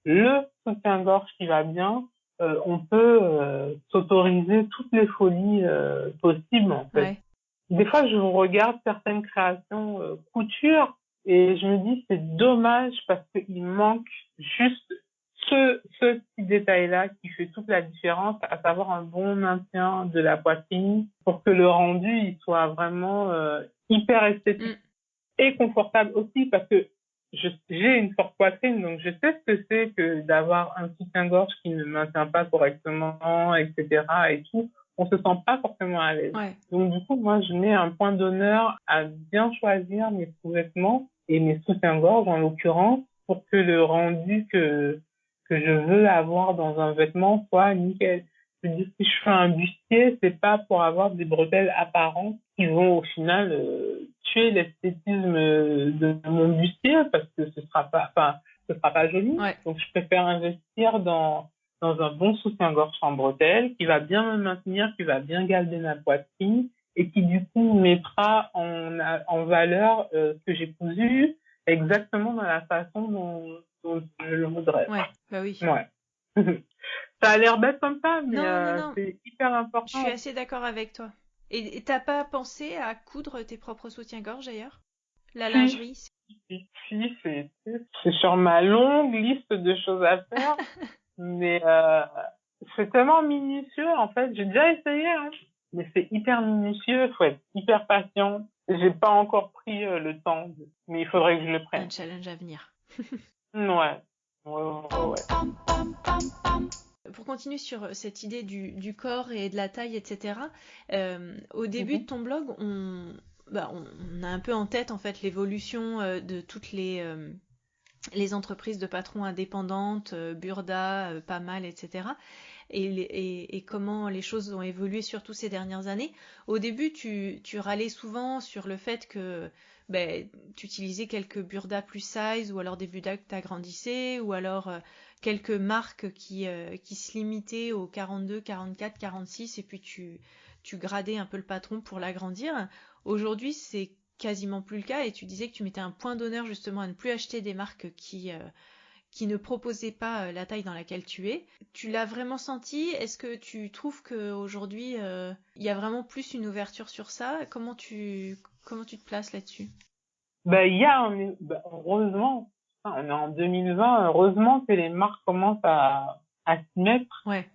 Speaker 2: le soutien-gorge qui va bien, on peut s'autoriser toutes les folies possibles en fait.
Speaker 1: Ouais.
Speaker 2: Des fois, je regarde certaines créations couture et je me dis c'est dommage parce qu'il manque juste ce petit détail-là qui fait toute la différence, à savoir un bon maintien de la poitrine pour que le rendu il soit vraiment hyper esthétique
Speaker 1: Mm.
Speaker 2: et confortable aussi parce que j'ai une forte poitrine, donc je sais ce que c'est que d'avoir un soutien-gorge qui ne maintient pas correctement, etc. et tout. On se sent pas forcément à l'aise.
Speaker 1: Ouais.
Speaker 2: Donc du coup, moi, je mets un point d'honneur à bien choisir mes sous-vêtements et mes soutiens-gorge en l'occurrence pour que le rendu que je veux avoir dans un vêtement soit nickel. Je dis, si je fais un bustier, c'est pas pour avoir des bretelles apparentes qui vont au final tuer l'esthétisme de mon bustier parce que ce sera pas joli.
Speaker 1: Ouais.
Speaker 2: Donc je préfère investir dans un bon soutien-gorge en bretelles qui va bien me maintenir, qui va bien garder ma poitrine et qui du coup mettra en valeur ce que j'ai cousu exactement dans la façon dont je le voudrais.
Speaker 1: Ouais. Bah oui.
Speaker 2: Ouais. Ça a l'air bête comme ça, mais
Speaker 1: Non, non, non.
Speaker 2: c'est hyper
Speaker 1: Je suis
Speaker 2: important.
Speaker 1: assez d'accord avec toi. Et t'as pas pensé à coudre tes propres soutiens-gorge d'ailleurs? La
Speaker 2: Si,
Speaker 1: lingerie?
Speaker 2: si, c'est sur ma longue liste de choses à faire, mais c'est tellement minutieux en fait. J'ai déjà essayé, hein, mais c'est hyper minutieux. Faut être hyper patient. J'ai pas encore pris le temps, mais il faudrait que je le
Speaker 1: Un
Speaker 2: prenne.
Speaker 1: challenge à venir.
Speaker 2: Ouais, ouais.
Speaker 1: Pour continuer sur cette idée du corps et de la taille, etc., au début de
Speaker 2: Mhm,
Speaker 1: ton blog, on a un peu en tête en fait l'évolution de toutes les entreprises de patrons indépendantes, Burda, Pas Mal, etc. Et comment les choses ont évolué surtout ces dernières années. Au début, tu râlais souvent sur le fait que tu utilisais quelques Burda plus size ou alors des Burda que tu agrandissais ou alors quelques marques qui se limitaient aux 42, 44, 46 et puis tu gradais un peu le patron pour l'agrandir. Aujourd'hui, c'est quasiment plus le cas et tu disais que tu mettais un point d'honneur justement à ne plus acheter des marques qui ne proposaient pas la taille dans laquelle tu es. Tu l'as vraiment senti? Est-ce que tu trouves qu'aujourd'hui, il y a vraiment plus une ouverture sur ça? Comment tu te places là-dessus?
Speaker 2: Ben, heureusement, on est en 2020, heureusement que les marques commencent à à s'y mettre.
Speaker 1: Ouais.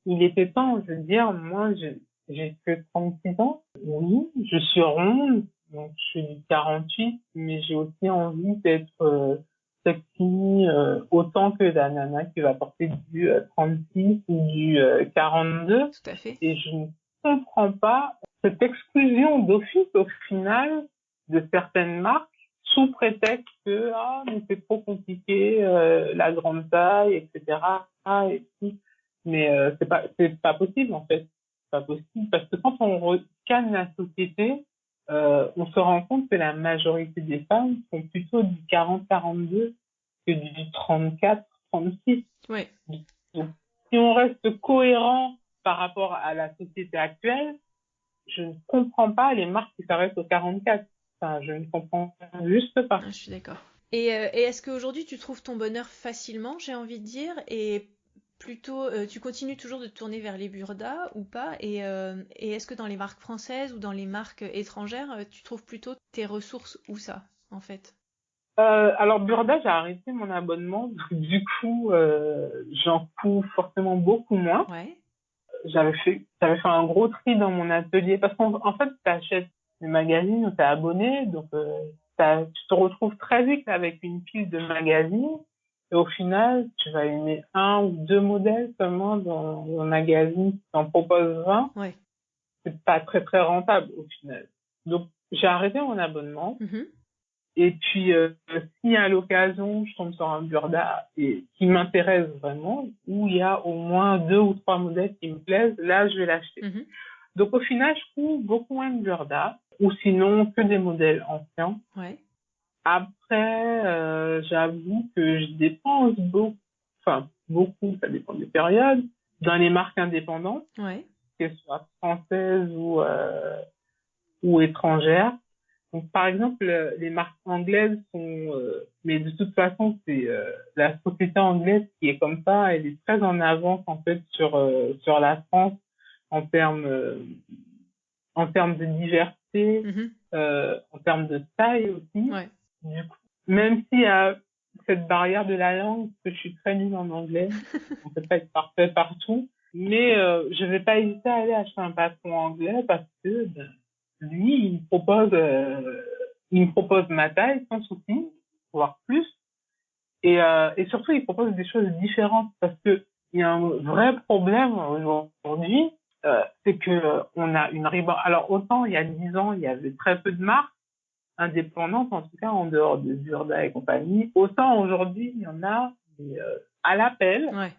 Speaker 2: Il était temps, je veux dire, moi, j'ai que 36 ans. Oui, je suis ronde, donc je suis du 48, mais j'ai aussi envie d'être sexy autant que la nana qui va porter du 36 ou du 42.
Speaker 1: Tout à fait.
Speaker 2: Et je ne comprends pas cette exclusion d'office au final de certaines marques sous prétexte que mais c'est trop compliqué, la grande taille, etc. Et puis, mais c'est pas possible en fait, c'est pas possible parce que quand on regarde la société, on se rend compte que la majorité des femmes sont plutôt du 40-42 que du 34-36.
Speaker 1: Ouais.
Speaker 2: Donc, si on reste cohérent par rapport à la société actuelle, je ne comprends pas les marques qui s'arrêtent au 44. Enfin, je ne comprends juste pas.
Speaker 1: Je suis d'accord. Et est-ce qu'aujourd'hui tu trouves ton bonheur facilement, j'ai envie de dire, et plutôt tu continues toujours de te tourner vers les burdas ou pas, et est-ce que dans les marques françaises ou dans les marques étrangères, tu trouves plutôt tes ressources où ça, en fait?
Speaker 2: Alors Burda, j'ai arrêté mon abonnement, donc du coup, j'en couds forcément beaucoup moins.
Speaker 1: Ouais.
Speaker 2: J'avais fait un gros tri dans mon atelier parce qu'en fait, tu achètes des magazines où tu es abonné, donc tu te retrouves très vite avec une pile de magazines et au final, tu vas aimer un ou deux modèles seulement dans un magazine qui t'en propose 20.
Speaker 1: Ouais.
Speaker 2: C'est pas très très rentable au final. Donc j'ai arrêté mon abonnement.
Speaker 1: Mhm.
Speaker 2: Et puis, si à l'occasion, je tombe sur un Burda et qui m'intéresse vraiment, où il y a au moins 2 ou 3 modèles qui me plaisent, là, je vais l'acheter.
Speaker 1: Mhm.
Speaker 2: Donc, au final, je trouve beaucoup moins de Burda, ou sinon que des modèles anciens.
Speaker 1: Ouais.
Speaker 2: Après, j'avoue que je dépense beaucoup, ça dépend des périodes, dans les marques indépendantes,
Speaker 1: Ouais.
Speaker 2: qu'elles soient françaises ou étrangères. Donc, par exemple, les marques anglaises sont, mais de toute façon, c'est la société anglaise qui est comme ça. Elle est très en avance en fait sur la France en termes en termes de diversité,
Speaker 1: Mhm.
Speaker 2: en termes de taille aussi.
Speaker 1: Ouais.
Speaker 2: Du coup, même s'il y a cette barrière de la langue, parce que je suis très nulle en anglais, on peut pas être parfait partout. Mais je vais pas hésiter à aller acheter un patron anglais parce que lui, il me propose ma taille sans souci, voire plus. Et surtout, il propose des choses différentes parce que il y a un vrai problème aujourd'hui, c'est que on a une ribambelle. Alors autant il y a 10 ans, il y avait très peu de marques indépendantes, en tout cas en dehors de Burda et compagnie. Autant aujourd'hui, il y en a à l'appel.
Speaker 1: Ouais.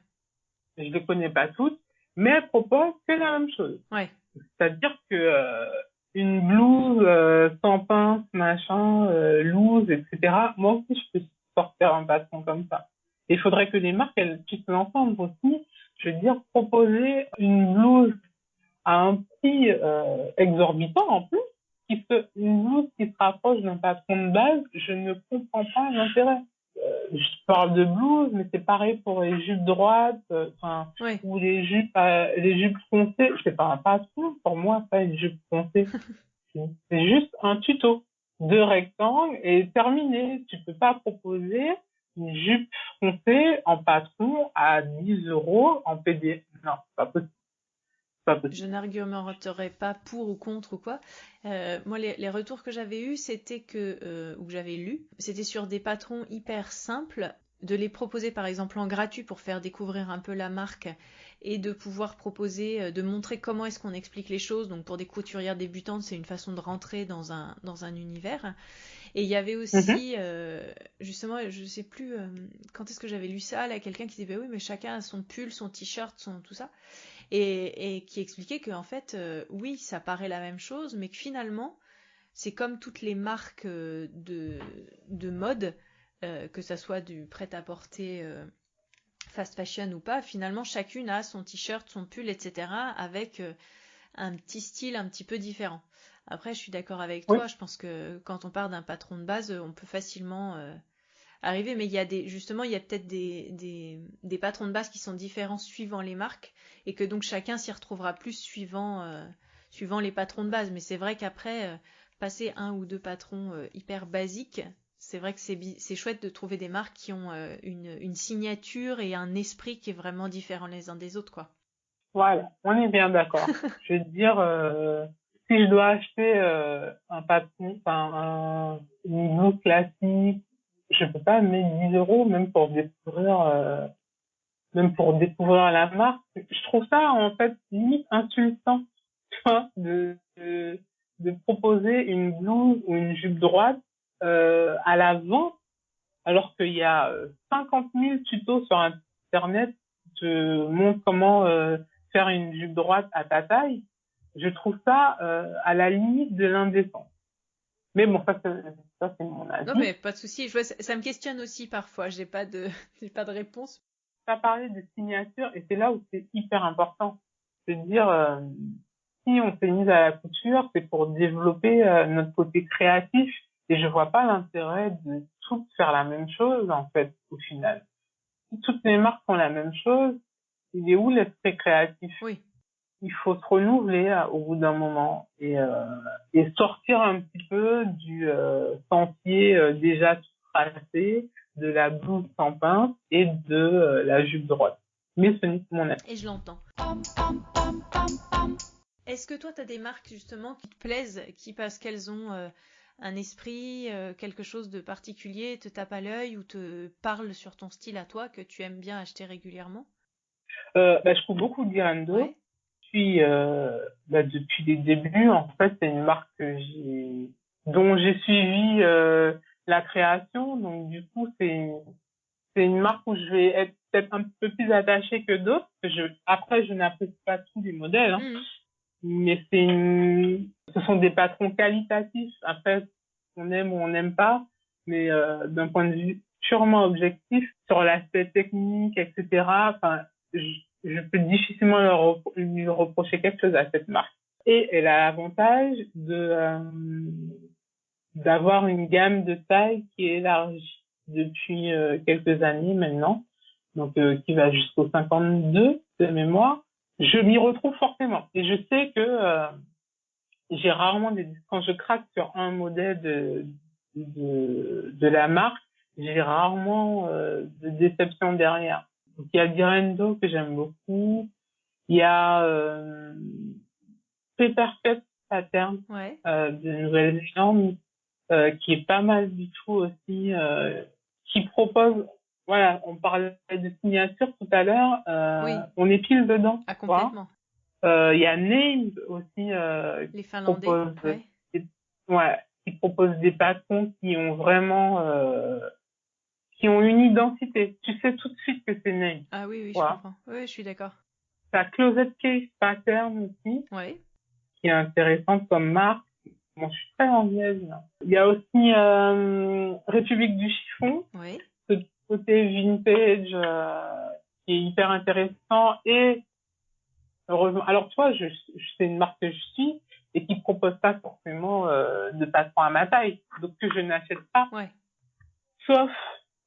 Speaker 2: Je les connais pas toutes, mais elles proposent c'est la même chose.
Speaker 1: Ouais.
Speaker 2: C'est-à-dire que une blouse sans pince, machin, loose, etc. Moi aussi, je peux sortir un patron comme ça. Il faudrait que les marques, elles puissent l'entendre aussi. Je veux dire, proposer une blouse à un prix exorbitant en plus, une blouse qui se rapproche d'un patron de base, je ne comprends pas l'intérêt. Je parle de blouse, mais c'est pareil pour les jupes droites,
Speaker 1: Ouais.
Speaker 2: ou les jupes foncées. C'est pas un patron pour moi, ça, une jupe foncée. C'est juste un tuto. 2 rectangles et terminé. Tu peux pas proposer une jupe foncée en patron à 10 € en PDF. Non, c'est pas possible.
Speaker 1: Je n'argumenterai pas pour ou contre ou quoi. Moi, les retours que j'avais eus, c'était que, ou que j'avais lus, c'était sur des patrons hyper simples, de les proposer par exemple en gratuit pour faire découvrir un peu la marque et de pouvoir proposer, de montrer comment est-ce qu'on explique les choses. Donc pour des couturières débutantes, c'est une façon de rentrer dans un univers. Et il y avait aussi, justement, je sais plus quand est-ce que j'avais lu ça, là, quelqu'un qui disait, bah oui, mais chacun a son pull, son t-shirt, son tout ça. Et qui expliquait que en fait, oui, ça paraît la même chose, mais que finalement, c'est comme toutes les marques de mode, que ça soit du prêt-à-porter fast fashion ou pas, finalement, chacune a son t-shirt, son pull, etc., avec un petit style un petit peu différent. Après, je suis d'accord avec
Speaker 2: Oui.
Speaker 1: toi, je pense que quand on part d'un patron de base, on peut facilement arriver, mais il y a justement, il y a peut-être des patrons de base qui sont différents suivant les marques, et que donc chacun s'y retrouvera plus suivant les patrons de base. Mais c'est vrai qu'après, passer un ou deux patrons hyper basiques, C'est vrai que c'est chouette de trouver des marques qui ont une signature et un esprit qui est vraiment différent les uns des autres, quoi.
Speaker 2: Voilà, on est bien d'accord. Je veux dire, si je dois acheter un patron, enfin une blouse classique, je peux pas mettre 10 euros même pour découvrir la marque. Je trouve ça en fait limite insultant, tu vois, de proposer une blouse ou une jupe droite à la vente, alors qu'il y a 50 000 tutos sur Internet qui te montrent comment faire une jupe droite à ta taille. Je trouve ça à la limite de l'indécent. Mais bon, ça c'est mon
Speaker 1: Non,
Speaker 2: avis.
Speaker 1: mais pas de souci. Je vois, ça me questionne aussi parfois. J'ai pas de réponse.
Speaker 2: Tu as parlé de signature et c'est là où c'est hyper important. C'est de dire, si on s'est mis à la couture, c'est pour développer notre côté créatif. Et je vois pas l'intérêt de toutes faire la même chose, en fait, au final. Si toutes les marques font la même chose, il est où l'esprit créatif?
Speaker 1: Oui.
Speaker 2: Il faut se renouveler au bout d'un moment et sortir un petit peu du sentier déjà tout tracé, de la blouse sans pince et de la jupe droite. Mais ce n'est que mon avis.
Speaker 1: Et je l'entends. Est-ce que toi, tu as des marques justement qui te plaisent, qui parce qu'elles ont un esprit, quelque chose de particulier, te tape à l'œil ou te parle sur ton style à toi, que tu aimes bien acheter régulièrement?
Speaker 2: Je trouve beaucoup d'Irendo.
Speaker 1: Ouais.
Speaker 2: Puis, depuis les débuts, en fait, c'est une marque dont j'ai suivi la création. Donc, du coup, c'est une marque où je vais être peut-être un peu plus attachée que d'autres. Après, je n'apprécie pas tous les modèles, hein, mais ce sont des patrons qualitatifs. Après, on aime ou on n'aime pas, mais d'un point de vue purement objectif, sur l'aspect technique, etc., enfin, je peux difficilement lui reprocher quelque chose à cette marque. Et elle a l'avantage d'avoir une gamme de taille qui est élargie depuis quelques années maintenant, donc qui va jusqu'au 52 de mémoire. Je m'y retrouve forcément et je sais que j'ai rarement quand je craque sur un modèle de la marque, j'ai rarement de déception derrière. Donc il y a Direndo que j'aime beaucoup, il y a Papercut Pattern de Nouvelle-Zélande qui est pas mal du tout aussi, qui propose, voilà, on parlait de signature tout à l'heure,
Speaker 1: Oui.
Speaker 2: on est pile dedans.
Speaker 1: Ah, complètement.
Speaker 2: Il y a Named aussi
Speaker 1: les Finlandais,
Speaker 2: qui propose des patrons qui ont vraiment qui ont une identité. Tu sais tout de suite que c'est Named.
Speaker 1: Ah oui, je comprends. Oui, je suis d'accord.
Speaker 2: T'as Closet Case Pattern aussi, qui est intéressante comme marque. Bon, je suis très anglaise. Il y a aussi République du Chiffon, ce côté vintage qui est hyper intéressant et heureusement. Alors toi, c'est une marque que je suis et qui propose pas forcément de patron à ma taille, donc que je n'achète pas. Sauf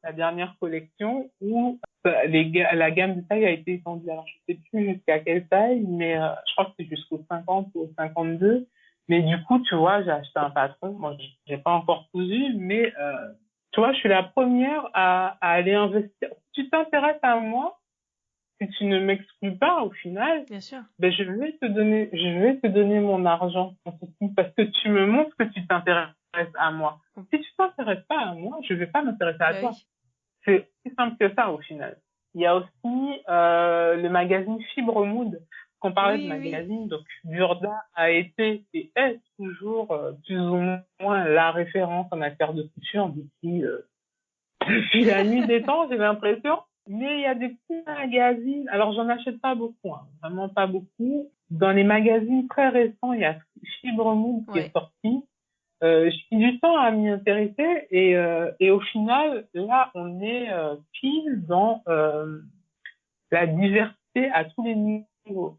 Speaker 2: la dernière collection où la gamme de taille a été étendue. Alors je sais plus jusqu'à quelle taille, mais je crois que c'est jusqu'au 50 ou au 52. Mais du coup, tu vois, j'ai acheté un patron. Moi, j'ai pas encore cousu, mais tu vois, je suis la première à aller investir. Si tu t'intéresses à moi, si tu ne m'exclus pas au final,
Speaker 1: bien sûr,
Speaker 2: je vais te donner mon argent parce que tu me montres que tu t'intéresses à moi. Si tu t'intéresses pas à moi, je vais pas m'intéresser à toi.
Speaker 1: Oui.
Speaker 2: C'est aussi simple que ça au final. Il y a aussi le magazine Fibre Mood. Qu'on parlait de magazine, donc Burda a été et est toujours plus ou moins la référence en matière de couture depuis la nuit des temps, j'ai l'impression. Mais il y a des petits magazines, alors j'en achète pas beaucoup, hein, vraiment pas beaucoup. Dans les magazines très récents, il y a Fibre Mood qui est sorti. J'ai mis du temps à m'y intéresser et au final, là, on est pile dans la diversité à tous les niveaux,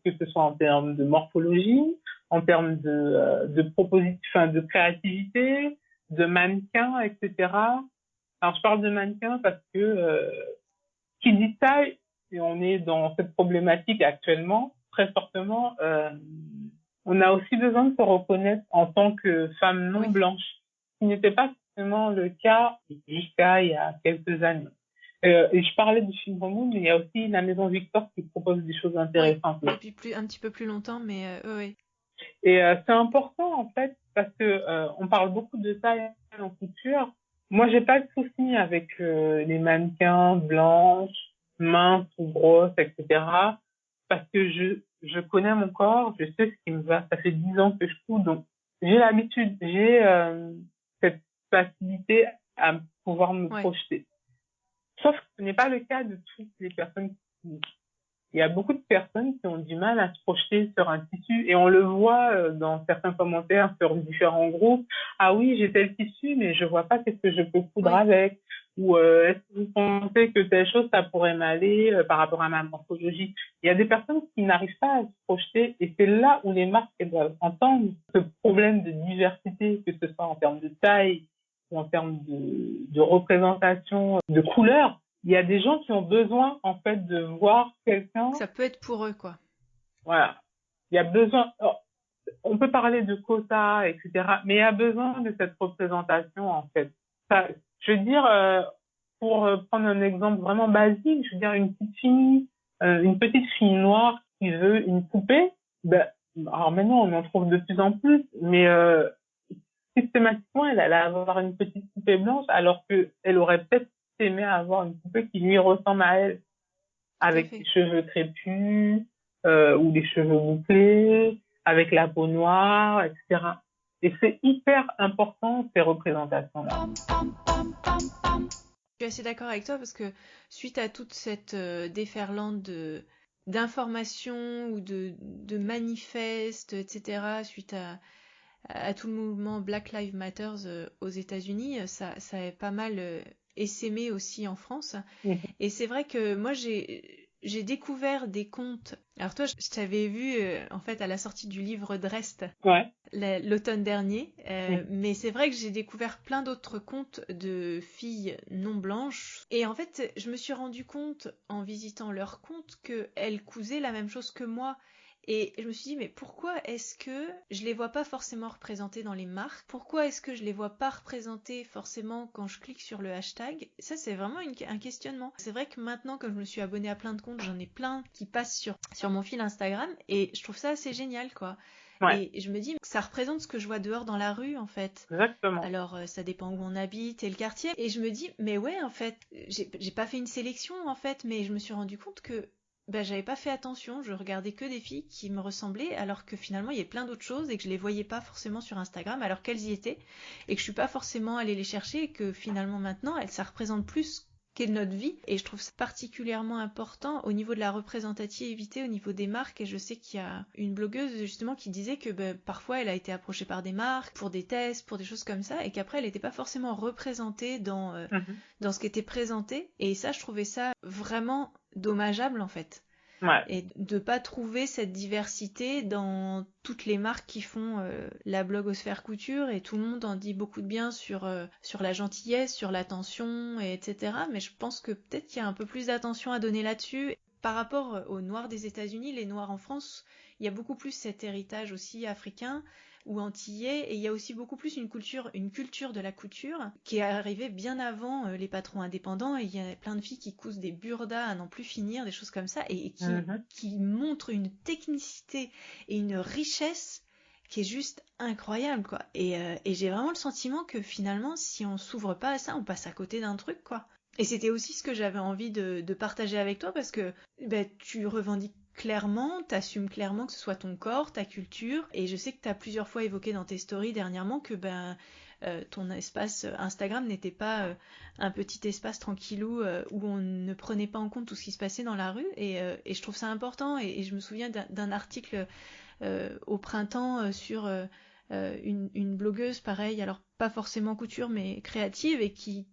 Speaker 2: que ce soit en termes de morphologie, en termes de propositions, enfin, de créativité, de mannequins, etc. Alors, je parle de mannequins parce que qui dit taille, et on est dans cette problématique actuellement, très fortement, on a aussi besoin de se reconnaître en tant que femme non blanche, qui n'était pas forcément le cas jusqu'à il y a quelques années. Et je parlais du Fibre Moon, mais il y a aussi la Maison Victor qui propose des choses intéressantes.
Speaker 1: Oui, depuis un petit peu plus longtemps, mais oui.
Speaker 2: Et c'est important en fait parce que on parle beaucoup de taille en couture. Moi, j'ai pas de souci avec les mannequins blanches, minces ou grosses, etc. Parce que je connais mon corps, je sais ce qui me va. Ça fait 10 ans que je couds, donc j'ai l'habitude, j'ai cette facilité à pouvoir me projeter. Sauf que ce n'est pas le cas de toutes les personnes qui il y a beaucoup de personnes qui ont du mal à se projeter sur un tissu et on le voit dans certains commentaires sur différents groupes. Ah oui, j'ai tel tissu, mais je vois pas qu'est-ce que je peux coudre avec. Ou est-ce que vous pensez que telle chose, ça pourrait m'aller par rapport à ma morphologie. Il y a des personnes qui n'arrivent pas à se projeter et c'est là où les marques doivent entendre ce problème de diversité, que ce soit en termes de taille ou en termes de représentation, de couleur. Il y a des gens qui ont besoin, en fait, de voir quelqu'un.
Speaker 1: Ça peut être pour eux, quoi.
Speaker 2: Voilà. Il y a besoin, on peut parler de quotas, etc., mais il y a besoin de cette représentation, en fait. Ça, je veux dire, pour prendre un exemple vraiment basique, je veux dire, une petite fille noire qui veut une poupée, ben, alors maintenant, on en trouve de plus en plus, mais, systématiquement, elle allait avoir une petite poupée blanche, alors qu'elle aurait peut-être aimé avoir une poupée qui lui ressemble à elle, avec les cheveux crépus, ou les cheveux bouclés, avec la peau noire, etc. Et c'est hyper important, ces représentations-là.
Speaker 1: Je suis assez d'accord avec toi parce que suite à toute cette déferlante d'informations ou de manifestes, etc., suite à tout le mouvement Black Lives Matter aux États-Unis, ça a pas mal essaimé aussi en France. Et c'est vrai que moi j'ai découvert des comptes. Alors toi, je t'avais vu en fait à la sortie du livre Drest l'automne dernier, mais c'est vrai que j'ai découvert plein d'autres comptes de filles non blanches. Et en fait, je me suis rendu compte en visitant leurs comptes qu'elles cousaient la même chose que moi. Et je me suis dit, mais pourquoi est-ce que je les vois pas forcément représentées dans les marques? Pourquoi est-ce que je les vois pas représentées forcément quand je clique sur le hashtag? Ça, c'est vraiment un questionnement. C'est vrai que maintenant, comme je me suis abonnée à plein de comptes, j'en ai plein qui passent sur mon fil Instagram et je trouve ça assez génial, quoi.
Speaker 2: Ouais.
Speaker 1: Et je me dis que ça représente ce que je vois dehors dans la rue, en fait.
Speaker 2: Exactement.
Speaker 1: Alors, ça dépend où on habite et le quartier. Et je me dis, mais ouais, en fait, j'ai pas fait une sélection, en fait, mais je me suis rendu compte que j'avais pas fait attention, je regardais que des filles qui me ressemblaient, alors que finalement il y a plein d'autres choses et que je les voyais pas forcément sur Instagram, alors qu'elles y étaient, et que je suis pas forcément allée les chercher, et que finalement maintenant ça représente plus qu'est notre vie, et je trouve ça particulièrement important au niveau de la représentativité, au niveau des marques, et je sais qu'il y a une blogueuse justement qui disait que parfois elle a été approchée par des marques pour des tests, pour des choses comme ça, et qu'après elle n'était pas forcément représentée dans ce qui était présenté, et ça je trouvais ça vraiment dommageable en fait.
Speaker 2: Ouais.
Speaker 1: Et de pas trouver cette diversité dans toutes les marques qui font la blogosphère couture, et tout le monde en dit beaucoup de bien sur la gentillesse, sur l'attention, etc. Mais je pense que peut-être qu'il y a un peu plus d'attention à donner là-dessus. Par rapport aux Noirs des États-Unis, les Noirs en France, il y a beaucoup plus cet héritage aussi africain ou antillais, et il y a aussi beaucoup plus une culture de la couture qui est arrivée bien avant les patrons indépendants, et il y a plein de filles qui cousent des burdas à n'en plus finir, des choses comme ça, et qui montrent une technicité et une richesse qui est juste incroyable, quoi. Et j'ai vraiment le sentiment que finalement, si on s'ouvre pas à ça, on passe à côté d'un truc, quoi. Et c'était aussi ce que j'avais envie de partager avec toi, parce que tu revendiques clairement, t'assumes clairement que ce soit ton corps, ta culture, et je sais que t'as plusieurs fois évoqué dans tes stories dernièrement que ton espace Instagram n'était pas un petit espace tranquillou où on ne prenait pas en compte tout ce qui se passait dans la rue, et je trouve ça important, et je me souviens d'un article au printemps sur une blogueuse, pareil, alors pas forcément couture mais créative, et qui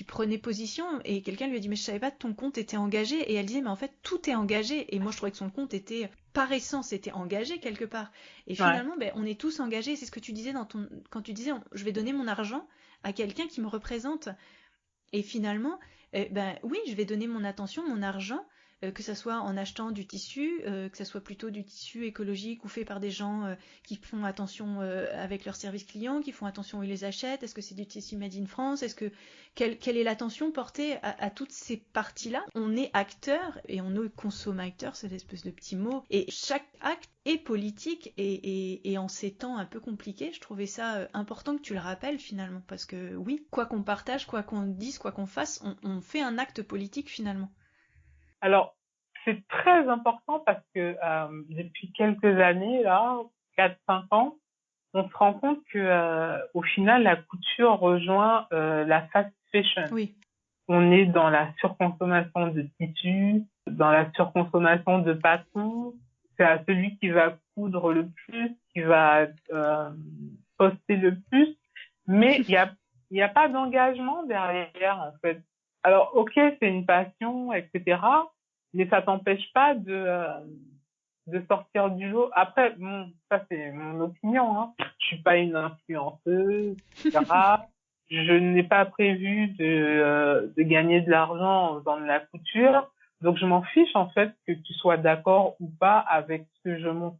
Speaker 1: prenait position, et quelqu'un lui a dit mais je savais pas que ton compte était engagé, et elle disait mais en fait tout est engagé, et moi je trouvais que son compte était par essence était engagé quelque part, et finalement on est tous engagés. C'est ce que tu disais quand tu disais je vais donner mon argent à quelqu'un qui me représente, et finalement oui, je vais donner mon attention, mon argent, que ça soit en achetant du tissu, que ça soit plutôt du tissu écologique ou fait par des gens qui font attention avec leur service client, qui font attention où ils les achètent. Est-ce que c'est du tissu made in France? Quelle est l'attention portée à toutes ces parties-là? On est acteur et on est consommateur, c'est l'espèce de petit mot. Et chaque acte est politique et en ces temps un peu compliqués, je trouvais ça important que tu le rappelles finalement, parce que oui, quoi qu'on partage, quoi qu'on dise, quoi qu'on fasse, on fait un acte politique finalement.
Speaker 2: Alors, c'est très important parce que depuis quelques années, là, 4-5 ans, on se rend compte que au final, la couture rejoint la fast fashion.
Speaker 1: Oui.
Speaker 2: On est dans la surconsommation de tissus, dans la surconsommation de patrons. C'est à celui qui va coudre le plus, qui va poster le plus, mais il y a pas d'engagement derrière en fait. Alors ok, c'est une passion, etc. Mais ça t'empêche pas de sortir du lot. Après, bon, ça c'est mon opinion. Hein. Je suis pas une influenceuse, etc. Je n'ai pas prévu de gagner de l'argent dans de la couture. Donc, je m'en fiche, en fait, que tu sois d'accord ou pas avec ce que je montre.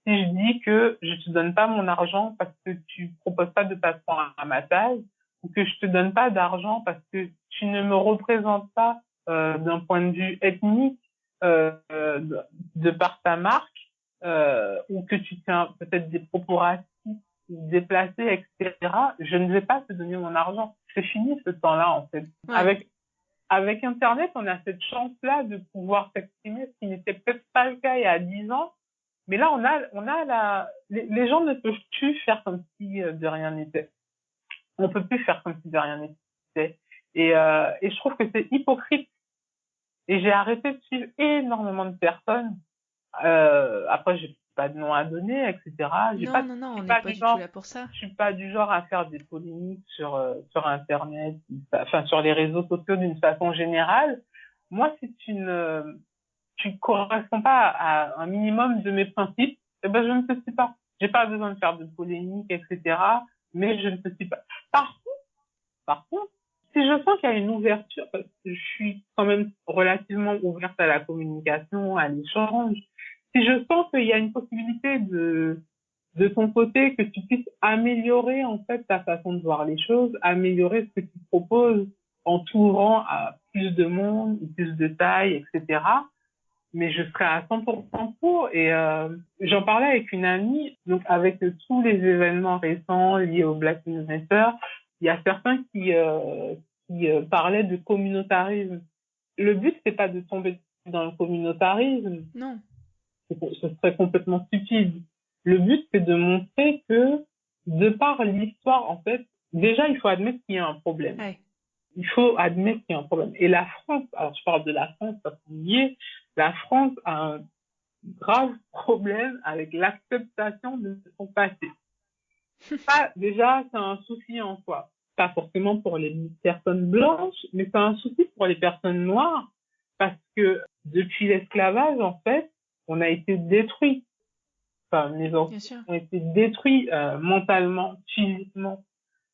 Speaker 2: Si je dis que je te donne pas mon argent parce que tu proposes pas de patron à ma taille, ou que je te donne pas d'argent parce que tu ne me représentes pas d'un point de vue ethnique, de par ta marque, ou que tu tiens peut-être des propos racistes, déplacés, etc., je ne vais pas te donner mon argent. C'est fini ce temps-là, en fait. Ouais. Avec Internet, on a cette chance-là de pouvoir s'exprimer, ce qui n'était peut-être pas le cas il y a 10 ans. Mais là, les gens ne peuvent plus faire comme si de rien n'était. On peut plus faire comme si de rien n'était. Et je trouve que c'est hypocrite. Et j'ai arrêté de suivre énormément de personnes. Après, j'ai pas de nom à donner, etc.
Speaker 1: Non, on n'est pas du tout là pour ça.
Speaker 2: Je suis pas du genre à faire des polémiques sur Internet, enfin sur les réseaux sociaux d'une façon générale. Moi, si tu ne corresponds pas à un minimum de mes principes, eh ben je ne te suis pas. J'ai pas besoin de faire de polémiques, etc. Mais je ne te suis pas. Par contre, si je sens qu'il y a une ouverture, parce que je suis quand même relativement ouverte à la communication, à l'échange, si je sens qu'il y a une possibilité de ton côté que tu puisses améliorer en fait ta façon de voir les choses, améliorer ce que tu proposes en t'ouvrant à plus de monde, plus de taille, etc. Mais je serais à 100% pour. Et j'en parlais avec une amie, donc avec tous les événements récents liés au Black Lives Matter, il y a certains qui parlaient de communautarisme. Le but, c'est pas de tomber dans le communautarisme.
Speaker 1: Non.
Speaker 2: Ce serait complètement stupide. Le but, c'est de montrer que, de par l'histoire, en fait, déjà, il faut admettre qu'il y a un problème.
Speaker 1: Ouais.
Speaker 2: Il faut admettre qu'il y a un problème. Et la France, alors je parle de la France parce qu'on y est, la France a un grave problème avec l'acceptation de son passé. Ça, déjà, c'est un souci en soi. Pas forcément pour les personnes blanches, mais c'est un souci pour les personnes noires parce que depuis l'esclavage, en fait, on a été détruits. Enfin, les enfants ont été détruits mentalement, physiquement,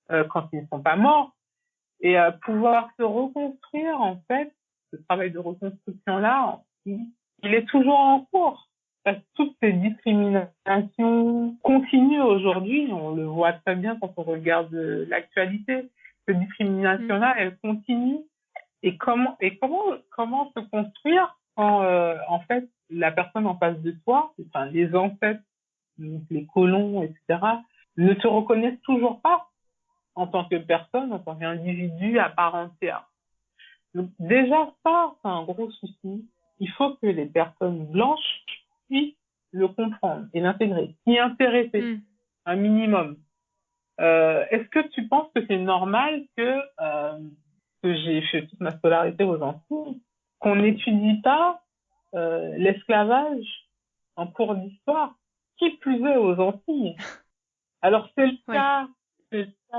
Speaker 2: quand ils ne sont pas morts. Et pouvoir se reconstruire, en fait, ce travail de reconstruction-là, il est toujours en cours. Parce que toutes ces discriminations continuent aujourd'hui, on le voit très bien quand on regarde l'actualité, ces discriminations-là, elles continuent. Et comment se construire quand, en fait, la personne en face de toi, enfin, les ancêtres, les colons, etc., ne te reconnaissent toujours pas en tant que personne, en tant qu'individu à part entière. Donc, déjà, ça, c'est un gros souci. Il faut que les personnes blanches puissent le comprendre et l'intégrer, s'y intéresser, un minimum. Est-ce que tu penses que c'est normal que j'ai fait toute ma scolarité aux Antilles, qu'on n'étudie pas l'esclavage en cours d'histoire, qui plus est aux Antilles? Alors, c'est le cas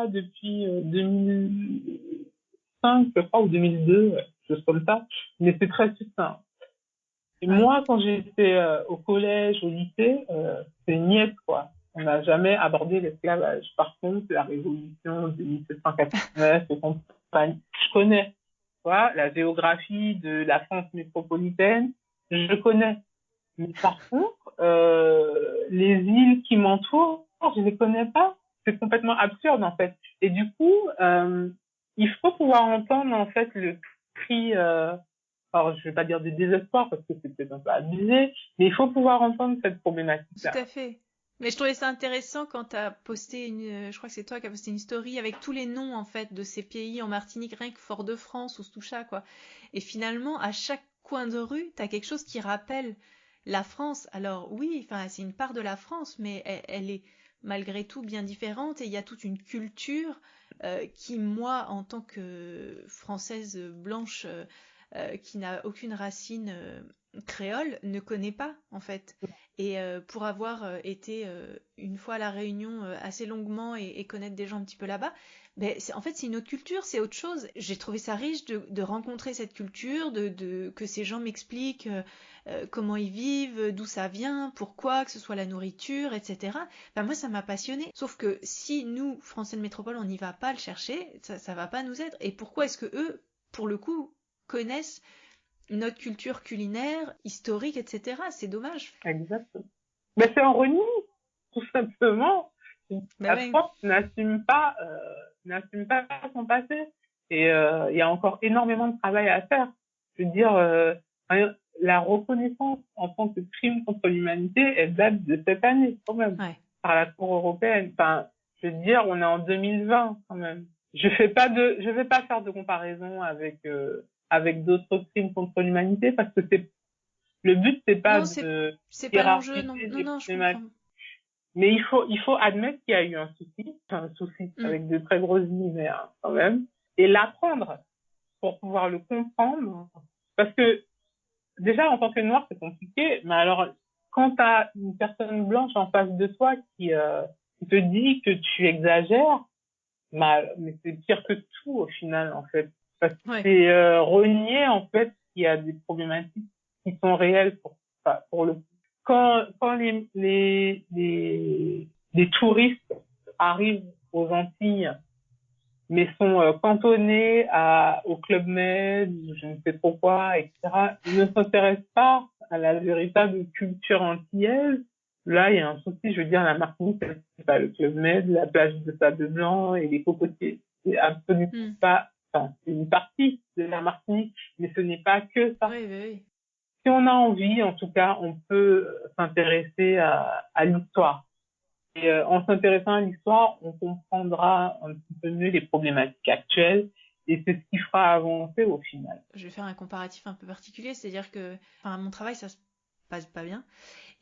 Speaker 2: depuis 2005, je crois, ou 2002, chose comme ça, mais c'est très succinct. Et moi, quand j'étais au collège, au lycée, c'est niette, quoi. On n'a jamais abordé l'esclavage. Par contre, la révolution de 1789 et compagnie, je connais. vois, la géographie de la France métropolitaine, je connais. Mais par contre, les îles qui m'entourent, je les connais pas. C'est complètement absurde, en fait. Et du coup, il faut pouvoir entendre, en fait, le cri, alors je vais pas dire du désespoir parce que c'est peut-être un peu abusé, mais il faut pouvoir entendre cette
Speaker 1: Tout
Speaker 2: problématique-là.
Speaker 1: à fait. Mais je trouvais ça intéressant quand tu as posté je crois que c'est toi qui as posté une story avec tous les noms en fait de ces pays en Martinique, rien que Fort-de-France ou Stoucha quoi. Et finalement, à chaque coin de rue, tu as quelque chose qui rappelle la France. Alors oui, enfin c'est une part de la France, mais elle est malgré tout bien différente et il y a toute une culture qui moi en tant que française blanche qui n'a aucune racine créole ne connaît pas en fait. Et pour avoir été une fois à La Réunion assez longuement et connaître des gens un petit peu là-bas, ben, en fait c'est une autre culture, c'est autre chose. J'ai trouvé ça riche de rencontrer cette culture, que ces gens m'expliquent comment ils vivent, d'où ça vient, pourquoi, que ce soit la nourriture, etc. Ben, moi ça m'a passionné. Sauf que si nous, Français de métropole, on n'y va pas le chercher, ça va pas nous aider. Et pourquoi est-ce que eux, pour le coup, connaissent notre culture culinaire, historique, etc. C'est dommage.
Speaker 2: Exactement. Mais c'est en renie, tout simplement.
Speaker 1: Ben
Speaker 2: La
Speaker 1: ouais.
Speaker 2: France n'assume pas son passé. Et il y a encore énormément de travail à faire. Je veux dire, la reconnaissance en tant que crime contre l'humanité, elle date de cette année, quand même,
Speaker 1: Ouais.
Speaker 2: par la Cour européenne. Enfin, je veux dire, on est en 2020, quand même. Je vais pas faire de comparaison avec d'autres crimes contre l'humanité parce que le but, c'est pas
Speaker 1: Non,
Speaker 2: de
Speaker 1: c'est pas l'enjeu. Non,
Speaker 2: hiérarchiser
Speaker 1: non,
Speaker 2: les
Speaker 1: non, je comprends.
Speaker 2: problématiques. Mais il faut admettre qu'il y a eu un souci
Speaker 1: Mm.
Speaker 2: avec de très grosses guillemets, hein, quand même, et l'apprendre pour pouvoir le comprendre. Parce que, déjà, en tant que noir, c'est compliqué, mais alors, quand t'as une personne blanche en face de toi qui te dit que tu exagères, bah, mais c'est pire que tout, au final, en fait. Parce que
Speaker 1: Ouais.
Speaker 2: c'est renier, en fait, qu'il y a des problématiques qui sont réelles pour le quand les touristes arrivent aux Antilles, mais sont cantonnés au Club Med, je ne sais trop quoi, etc., ils ne s'intéressent pas à la véritable culture antillaise. Là, il y a un souci, je veux dire, la Martinique, c'est pas le Club Med, la plage de sable blanc et les cocotiers. C'est absolument
Speaker 1: Mm.
Speaker 2: pas, enfin, c'est une partie de la Martinique, mais ce n'est pas que ça.
Speaker 1: Oui, oui, oui.
Speaker 2: Si on a envie, en tout cas, on peut s'intéresser à l'histoire. Et en s'intéressant à l'histoire, on comprendra un petit peu mieux les problématiques actuelles et c'est ce qui fera avancer au final.
Speaker 1: Je vais faire un comparatif un peu particulier, c'est-à-dire que, enfin, mon travail, ça se passe pas bien.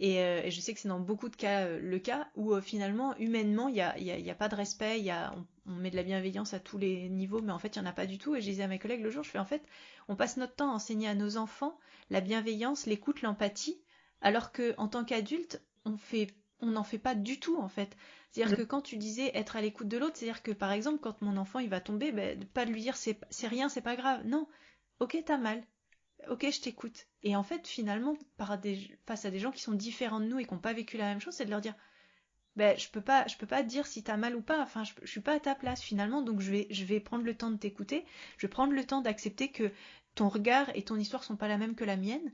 Speaker 1: Et je sais que c'est dans beaucoup de cas le cas où finalement, humainement, il y a pas de respect, on met de la bienveillance à tous les niveaux, mais en fait, il n'y en a pas du tout. Et je disais à mes collègues le jour, je fais en fait, on passe notre temps à enseigner à nos enfants la bienveillance, l'écoute, l'empathie, alors que en tant qu'adulte, on n'en fait pas du tout en fait. C'est-à-dire que quand tu disais être à l'écoute de l'autre, c'est-à-dire que par exemple, quand mon enfant il va tomber, ben, pas de lui dire c'est rien, c'est pas grave. Non, ok, t'as mal. Ok, je t'écoute. Et en fait, finalement, face à des gens qui sont différents de nous et qui n'ont pas vécu la même chose, c'est de leur dire, ben, je peux pas te dire si t'as mal ou pas. Enfin, je suis pas à ta place finalement, donc je vais prendre le temps de t'écouter. Je vais prendre le temps d'accepter que ton regard et ton histoire sont pas la même que la mienne,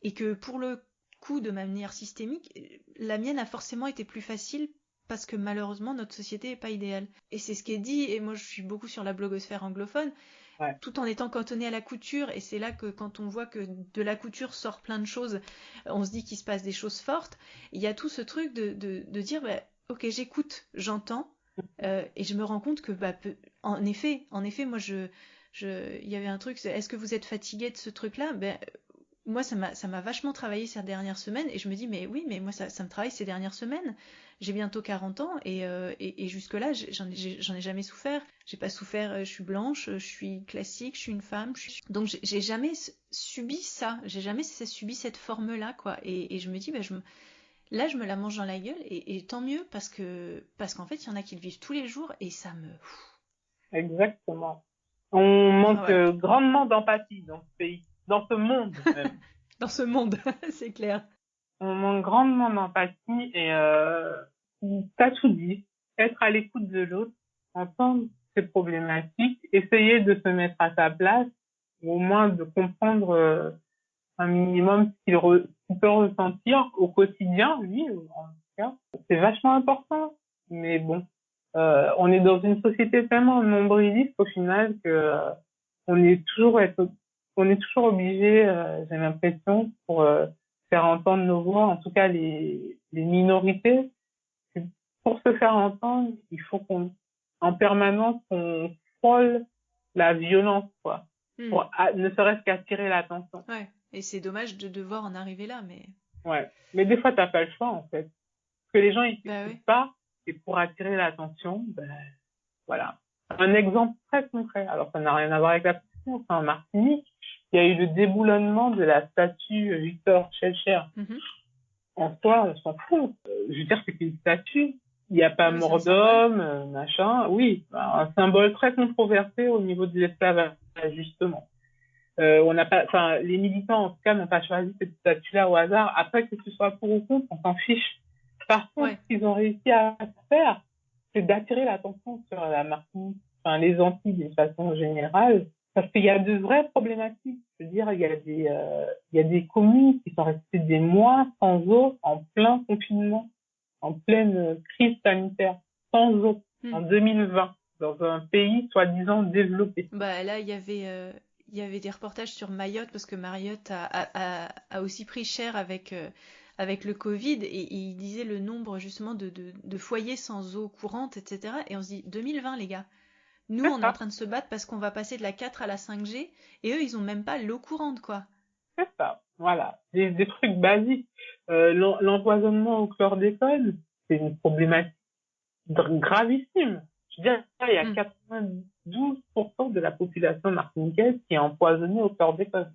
Speaker 1: et que pour le coup, de manière systémique, la mienne a forcément été plus facile parce que malheureusement notre société est pas idéale. Et c'est ce qui est dit. Et moi, je suis beaucoup sur la blogosphère anglophone
Speaker 2: Ouais.
Speaker 1: tout en étant cantonné à la couture. Et c'est là que quand on voit que de la couture sort plein de choses, on se dit qu'il se passe des choses fortes. Il y a tout ce truc de dire, bah, ok, j'écoute, j'entends, et je me rends compte que, bah, en effet, moi, il y avait un truc, est-ce que vous êtes fatigué de ce truc-là? Ben, moi, ça m'a vachement travaillé ces dernières semaines et je me dis, mais oui, mais moi, ça me travaille ces dernières semaines. J'ai bientôt 40 ans et jusque-là, j'en ai jamais souffert. J'ai pas souffert, je suis blanche, je suis classique, je suis une femme. Donc, j'ai jamais subi ça. J'ai jamais subi cette forme-là, quoi. Et je me dis, bah, là, je me la mange dans la gueule et tant mieux parce qu'en fait, il y en a qui le vivent tous les jours et ça me.
Speaker 2: Exactement. On
Speaker 1: Enfin,
Speaker 2: manque
Speaker 1: voilà.
Speaker 2: grandement d'empathie dans ce pays, dans ce monde même.
Speaker 1: Dans ce monde, c'est clair.
Speaker 2: On manque grandement d'empathie et t'as tout dit. Être à l'écoute de l'autre, entendre ces problématiques, essayer de se mettre à sa place, ou au moins de comprendre un minimum ce qu'il peut ressentir au quotidien, lui, en tout cas. C'est vachement important. Mais bon, on est dans une société tellement nombriliste au final que on est toujours obligé, j'ai l'impression, pour faire entendre nos voix, en tout cas les minorités. Pour se faire entendre, il faut en permanence, on frôle la violence, quoi, pour ne serait-ce qu'attirer l'attention.
Speaker 1: Ouais. Et c'est dommage de devoir en arriver là, mais...
Speaker 2: Ouais. Mais des fois, t'as pas le choix, en fait. Parce que les gens, ils t'écoutent
Speaker 1: oui.
Speaker 2: pas, et pour attirer l'attention, voilà. Un exemple très concret. Alors, ça n'a rien à voir avec la question, c'est en Martinique. Il y a eu le déboulonnement de la statue Victor Schœlcher. En soi, on s'en fout. Je veux dire, c'est une statue. Il n'y a pas mort d'homme, machin. Oui, un symbole très controversé au niveau de l'esclavage, justement. On n'a pas, enfin, les militants, en tout cas, n'ont pas choisi cette statue-là au hasard. Après, que ce soit pour ou contre, on s'en fiche. Par contre, ce qu'ils ont réussi à faire, c'est d'attirer l'attention sur la Martinique, enfin, les Antilles d'une façon générale, parce qu'il y a de vraies problématiques. Je veux dire, il y a des communes qui sont restées des mois sans eau, en plein confinement, en pleine crise sanitaire, sans eau, en 2020, dans un pays soi-disant développé.
Speaker 1: Bah, là, il y avait des reportages sur Mayotte, parce que Mayotte a aussi pris cher avec le Covid, et il disait le nombre justement de foyers sans eau courante, etc. Et on se dit, 2020 les gars, nous on est en train de se battre parce qu'on va passer de la 4 à la 5G, et eux ils ont même pas l'eau courante, quoi.
Speaker 2: C'est ça, voilà, des trucs basiques. L'empoisonnement au chlordécone, c'est une problématique gravissime. Je veux dire, il y a 92% de la population martiniquaise qui est empoisonnée au chlordécone.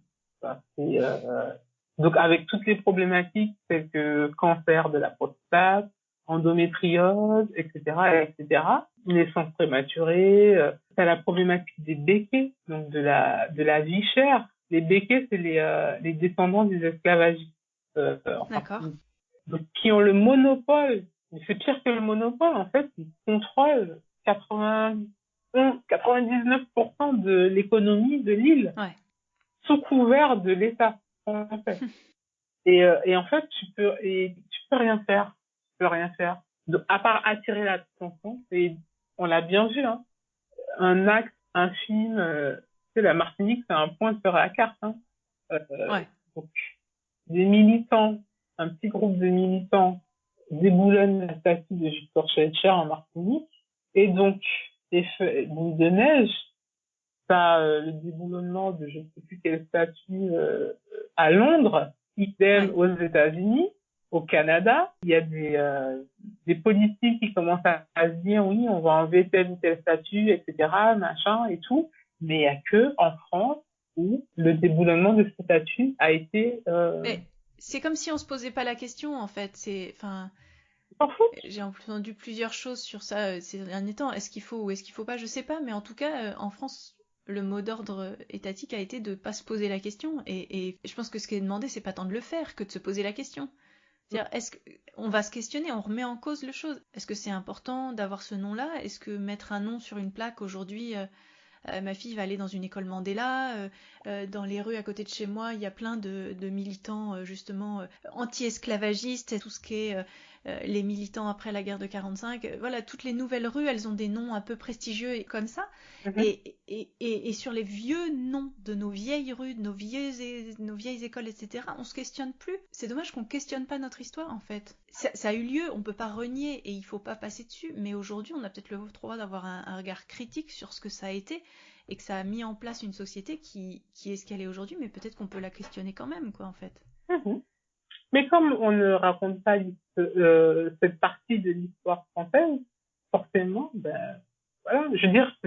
Speaker 2: Donc, avec toutes les problématiques telles que cancer de la prostate, endométriose, etc., naissance prématurée, t'as la problématique des béquets, donc de la vie chère. Les béquets, c'est les descendants des esclavagistes.
Speaker 1: D'accord.
Speaker 2: Donc, qui ont le monopole. Mais c'est pire que le monopole, en fait, ils contrôlent 99% de l'économie de l'île, sous couvert de l'État français. Et en fait, tu peux rien faire. Tu peux rien faire. Donc, à part attirer l'attention, et on l'a bien vu, hein. Un acte, un film, la Martinique, c'est un point sur la carte, hein. Donc, des militants, un petit groupe de militants déboulonnent la statue de Victor Schœlcher en Martinique, et donc, boule de neige, t'as le déboulonnement de je ne sais plus quelle statue à Londres, idem aux États-Unis, au Canada. Il y a des politiques qui commencent à se dire oui, on va enlever telle ou telle statue, etc., machin et tout. Mais il n'y a que en France où le déboulonnement de ces statues a été...
Speaker 1: Mais c'est comme si on se posait pas la question, en fait. J'ai entendu plusieurs choses sur ça ces derniers temps. Est-ce qu'il faut ou est-ce qu'il faut pas? Je sais pas, mais en tout cas, en France, le mot d'ordre étatique a été de pas se poser la question. Et je pense que ce qui est demandé, c'est pas tant de le faire que de se poser la question. C'est-à-dire, est-ce qu'on va se questionner, on remet en cause le chose. Est-ce que c'est important d'avoir ce nom-là? Est-ce que mettre un nom sur une plaque aujourd'hui, ma fille va aller dans une école Mandela, dans les rues à côté de chez moi, il y a plein de militants justement anti-esclavagistes, et tout ce qui est les militants après la guerre de 45. Voilà, toutes les nouvelles rues, elles ont des noms un peu prestigieux et comme ça. Et sur les vieux noms de nos vieilles rues, de nos vieilles écoles, etc., on se questionne plus. C'est dommage qu'on questionne pas notre histoire, en fait. Ça a eu lieu, on peut pas renier et il faut pas passer dessus, mais aujourd'hui, on a peut-être le droit d'avoir un regard critique sur ce que ça a été et que ça a mis en place une société qui est ce qu'elle est aujourd'hui, mais peut-être qu'on peut la questionner quand même, quoi, en fait.
Speaker 2: Mais comme on ne raconte pas cette partie de l'histoire française, forcément, voilà, je veux dire,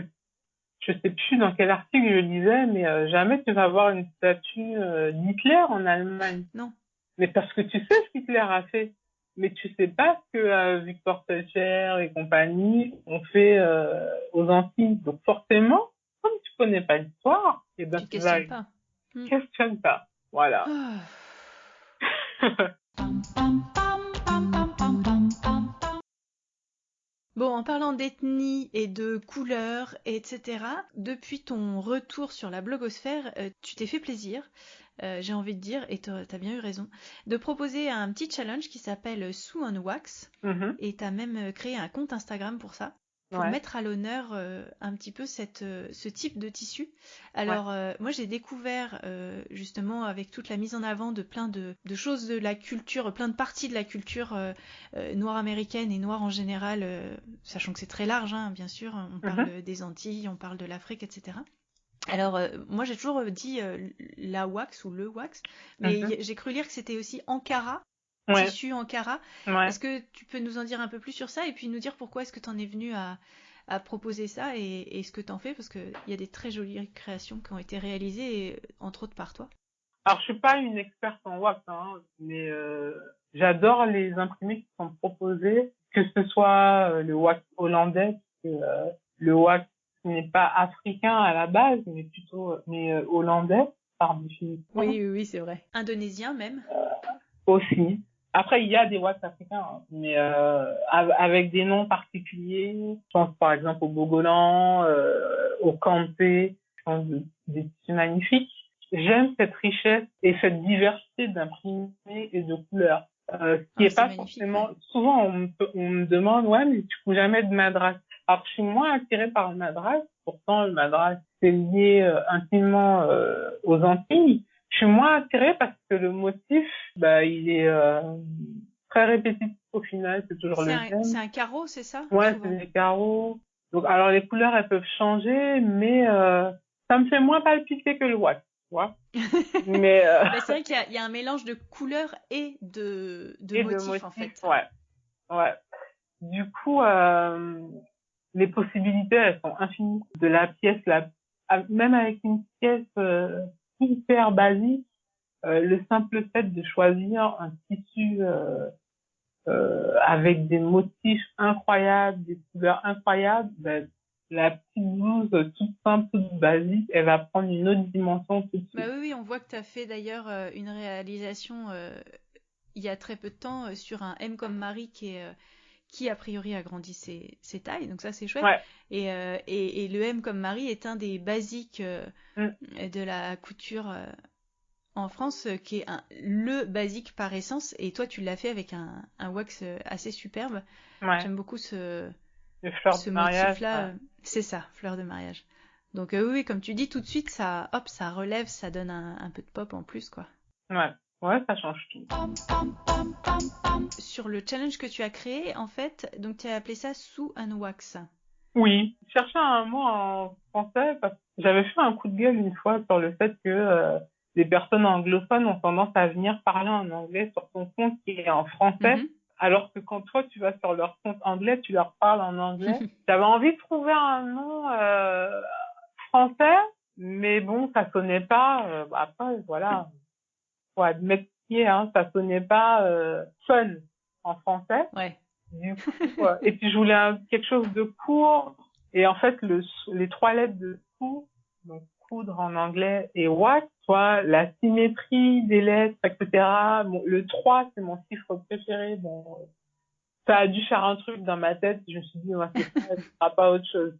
Speaker 2: je sais plus dans quel article je lisais, mais jamais tu vas voir une statue d'Hitler en Allemagne.
Speaker 1: Non.
Speaker 2: Mais parce que tu sais ce qu'Hitler a fait, mais tu sais pas ce que Victor Schœlcher et compagnie ont fait aux Antilles. Donc forcément, comme tu connais pas l'histoire,
Speaker 1: tu questionnes pas.
Speaker 2: Questionne pas. Voilà.
Speaker 1: Bon, en parlant d'ethnie et de couleurs, etc., depuis ton retour sur la blogosphère, tu t'es fait plaisir, j'ai envie de dire, et t'as bien eu raison, de proposer un petit challenge qui s'appelle Sue on Wax, et t'as même créé un compte Instagram pour ça, pour mettre à l'honneur un petit peu ce type de tissu. Alors, moi j'ai découvert justement avec toute la mise en avant de plein de choses de la culture, plein de parties de la culture noire américaine et noire en général, sachant que c'est très large, hein, bien sûr, on parle des Antilles, on parle de l'Afrique, etc. Alors, moi j'ai toujours dit la wax ou le wax, mais j'ai cru lire que c'était aussi Ankara, tissu Ankara. Est-ce que tu peux nous en dire un peu plus sur ça et puis nous dire pourquoi est-ce que tu en es venu à proposer ça et ce que tu en fais, parce qu'il y a des très jolies créations qui ont été réalisées, entre autres par toi.
Speaker 2: Alors, je suis pas une experte en wax, hein, mais j'adore les imprimés qui sont proposés, que ce soit le wax hollandais, le wax n'est pas africain à la base, mais plutôt hollandais par définition.
Speaker 1: Oui, c'est vrai. Indonésien même.
Speaker 2: Aussi. Après, il y a des wax africains, hein, mais avec des noms particuliers. Je pense par exemple au Bogolan, au Kanté, des tissus magnifiques. J'aime cette richesse et cette diversité d'imprimés et de couleurs. Ce qui est pas forcément... Ouais. Souvent, on me demande, ouais, mais tu couds jamais de madras. Alors, je suis moins attirée par le madras. Pourtant, le madras, c'est lié intimement aux Antilles. Je suis moins attirée parce que le motif, il est très répétitif au final. C'est toujours le même.
Speaker 1: C'est un carreau, c'est ça?
Speaker 2: Ouais, c'est des carreaux. Donc, alors, les couleurs, elles peuvent changer, mais ça me fait moins palpiter que le wax. Mais
Speaker 1: c'est vrai qu'il y a un mélange de couleurs et de motifs en fait.
Speaker 2: Ouais. Du coup, les possibilités, elles sont infinies. De la pièce, même avec une pièce hyper basique, le simple fait de choisir un tissu avec des motifs incroyables, des couleurs incroyables, la petite blouse toute simple, toute basique, elle va prendre une autre dimension tout de suite.
Speaker 1: Oui, on voit que tu as fait d'ailleurs une réalisation il y a très peu de temps sur un M comme Marie qui a priori a grandi ses tailles, donc ça c'est chouette.
Speaker 2: Ouais.
Speaker 1: Et le M comme Marie est un des basiques de la couture en France, qui est le basique par essence, et toi tu l'as fait avec un wax assez superbe. J'aime beaucoup ce motif-là. C'est ça, fleur de mariage. Donc oui, comme tu dis, tout de suite, ça relève, ça donne un peu de pop en plus, quoi.
Speaker 2: Ouais, ça change tout.
Speaker 1: Sur le challenge que tu as créé, en fait, donc tu as appelé ça Sue on Wax.
Speaker 2: Oui, je cherchais un mot en français parce que j'avais fait un coup de gueule une fois sur le fait que les personnes anglophones ont tendance à venir parler en anglais sur ton compte qui est en français. Alors que quand toi, tu vas sur leur compte anglais, tu leur parles en anglais. J'avais envie de trouver un nom français, mais bon, ça sonnait pas. Après, voilà, faut admettre ce qui est, hein, ça sonnait pas fun en français.
Speaker 1: Ouais.
Speaker 2: Du coup, et puis je voulais quelque chose de court. Et en fait, les 3 lettres de sous, donc coudre en anglais, et wax, soit la symétrie des lettres, etc. Bon, le 3, c'est mon chiffre préféré. Bon, ça a dû faire un truc dans ma tête. Je me suis dit, ce sera pas autre chose.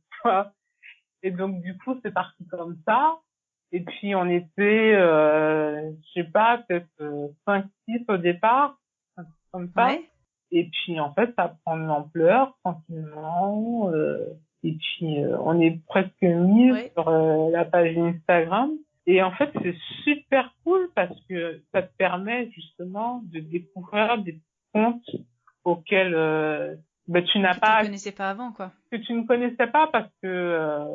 Speaker 2: Et donc, du coup, c'est parti comme ça. Et puis, on était, je sais pas, peut-être 5-6 au départ, comme ça.
Speaker 1: Ouais.
Speaker 2: Et puis, en fait, ça prend de l'ampleur, tranquillement. Et puis, on est presque 1000 sur la page Instagram. Et en fait, c'est super cool parce que ça te permet justement de découvrir des comptes auxquels tu n'as pas...
Speaker 1: Que tu ne connaissais pas avant, quoi.
Speaker 2: Que tu ne connaissais pas parce que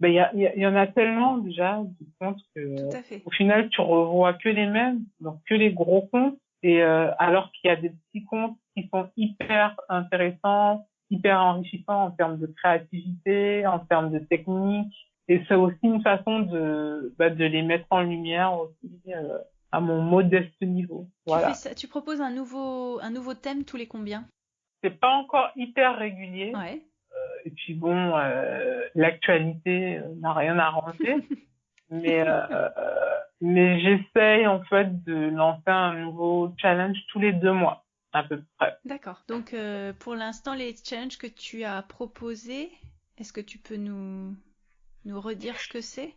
Speaker 2: il y en a tellement déjà de comptes que au final, tu revois que les mêmes, donc que les gros comptes. Et alors qu'il y a des petits comptes qui sont hyper intéressants, hyper enrichissants en termes de créativité, en termes de technique. Et c'est aussi une façon de les mettre en lumière aussi à mon modeste niveau. Voilà.
Speaker 1: Tu proposes un nouveau thème tous les combien?
Speaker 2: C'est pas encore hyper régulier.
Speaker 1: Ouais.
Speaker 2: Et puis bon, l'actualité n'a rien arrangé. Mais j'essaye en fait de lancer un nouveau challenge tous les 2 mois. à peu près.
Speaker 1: D'accord. Donc, pour l'instant, les challenges que tu as proposés, est-ce que tu peux nous redire ce que c'est?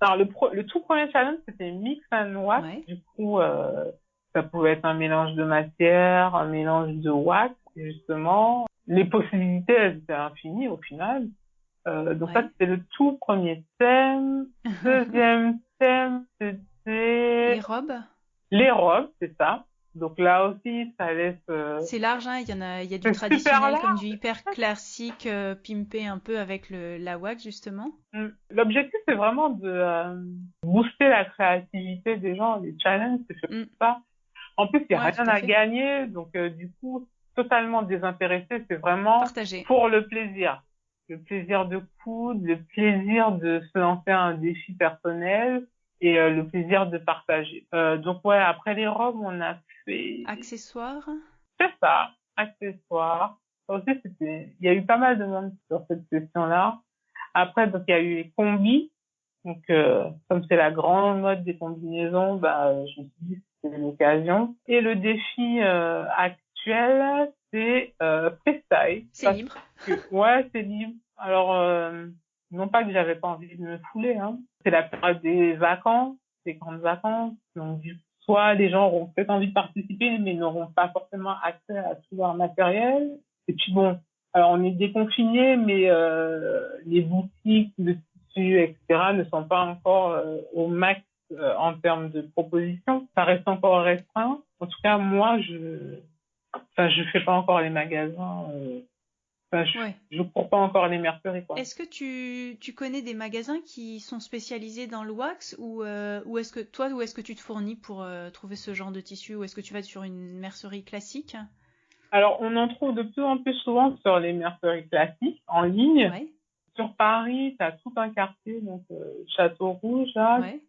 Speaker 2: Alors, le tout premier challenge, c'était mix and wax.
Speaker 1: Ouais.
Speaker 2: Du coup, ça pouvait être un mélange de matière, un mélange de wax. Et justement, les possibilités, elles étaient infinies au final. Donc ça,
Speaker 1: Ouais.
Speaker 2: c'était le tout premier thème. Deuxième thème,
Speaker 1: Les
Speaker 2: c'était
Speaker 1: robes?
Speaker 2: les robes, c'est ça. Donc là aussi, ça laisse...
Speaker 1: C'est large, hein. Il y a du
Speaker 2: c'est super
Speaker 1: traditionnel comme
Speaker 2: large.
Speaker 1: du hyper classique, pimpé un peu avec la wax, justement.
Speaker 2: L'objectif, c'est vraiment de booster la créativité des gens. Les challenges, c'est fait
Speaker 1: Mm.
Speaker 2: pour ça. En plus, il n'y a
Speaker 1: Ouais,
Speaker 2: rien
Speaker 1: tout à
Speaker 2: à
Speaker 1: fait.
Speaker 2: gagner. Donc, du coup, totalement désintéressé, c'est vraiment
Speaker 1: Partagé.
Speaker 2: pour le plaisir. Le plaisir de coudre, le plaisir de se lancer un défi personnel et le plaisir de partager. Donc, ouais, après les robes, on a fait...
Speaker 1: Accessoires?
Speaker 2: C'est ça, accessoires. Ça aussi, il y a eu pas mal de monde sur cette session-là. Après, donc, il y a eu les combis. Donc, comme c'est la grande mode des combinaisons, je me suis dit que c'était l'occasion. Et le défi actuel, c'est freestyle.
Speaker 1: C'est libre.
Speaker 2: Ouais, c'est libre. Alors, non pas que j'avais pas envie de me fouler, hein. C'est la période des vacances, des grandes vacances. Donc, soit les gens auront peut-être envie de participer, mais n'auront pas forcément accès à tout leur matériel. Et puis bon, alors on est déconfinés, mais les boutiques de tissus, etc., ne sont pas encore au max en termes de propositions. Ça reste encore restreint. En tout cas, moi, je fais pas encore les magasins.
Speaker 1: Ouais.
Speaker 2: Je cours pas encore les merceries, quoi.
Speaker 1: Est-ce que tu connais des magasins qui sont spécialisés dans le wax ou est-ce que tu te fournis pour trouver ce genre de tissu ou est-ce que tu vas sur une mercerie classique?
Speaker 2: Alors, on en trouve de plus en plus souvent sur les merceries classiques, en ligne.
Speaker 1: Ouais.
Speaker 2: Sur Paris, tu as tout un quartier, donc Château Rouge, là.
Speaker 1: Ouais.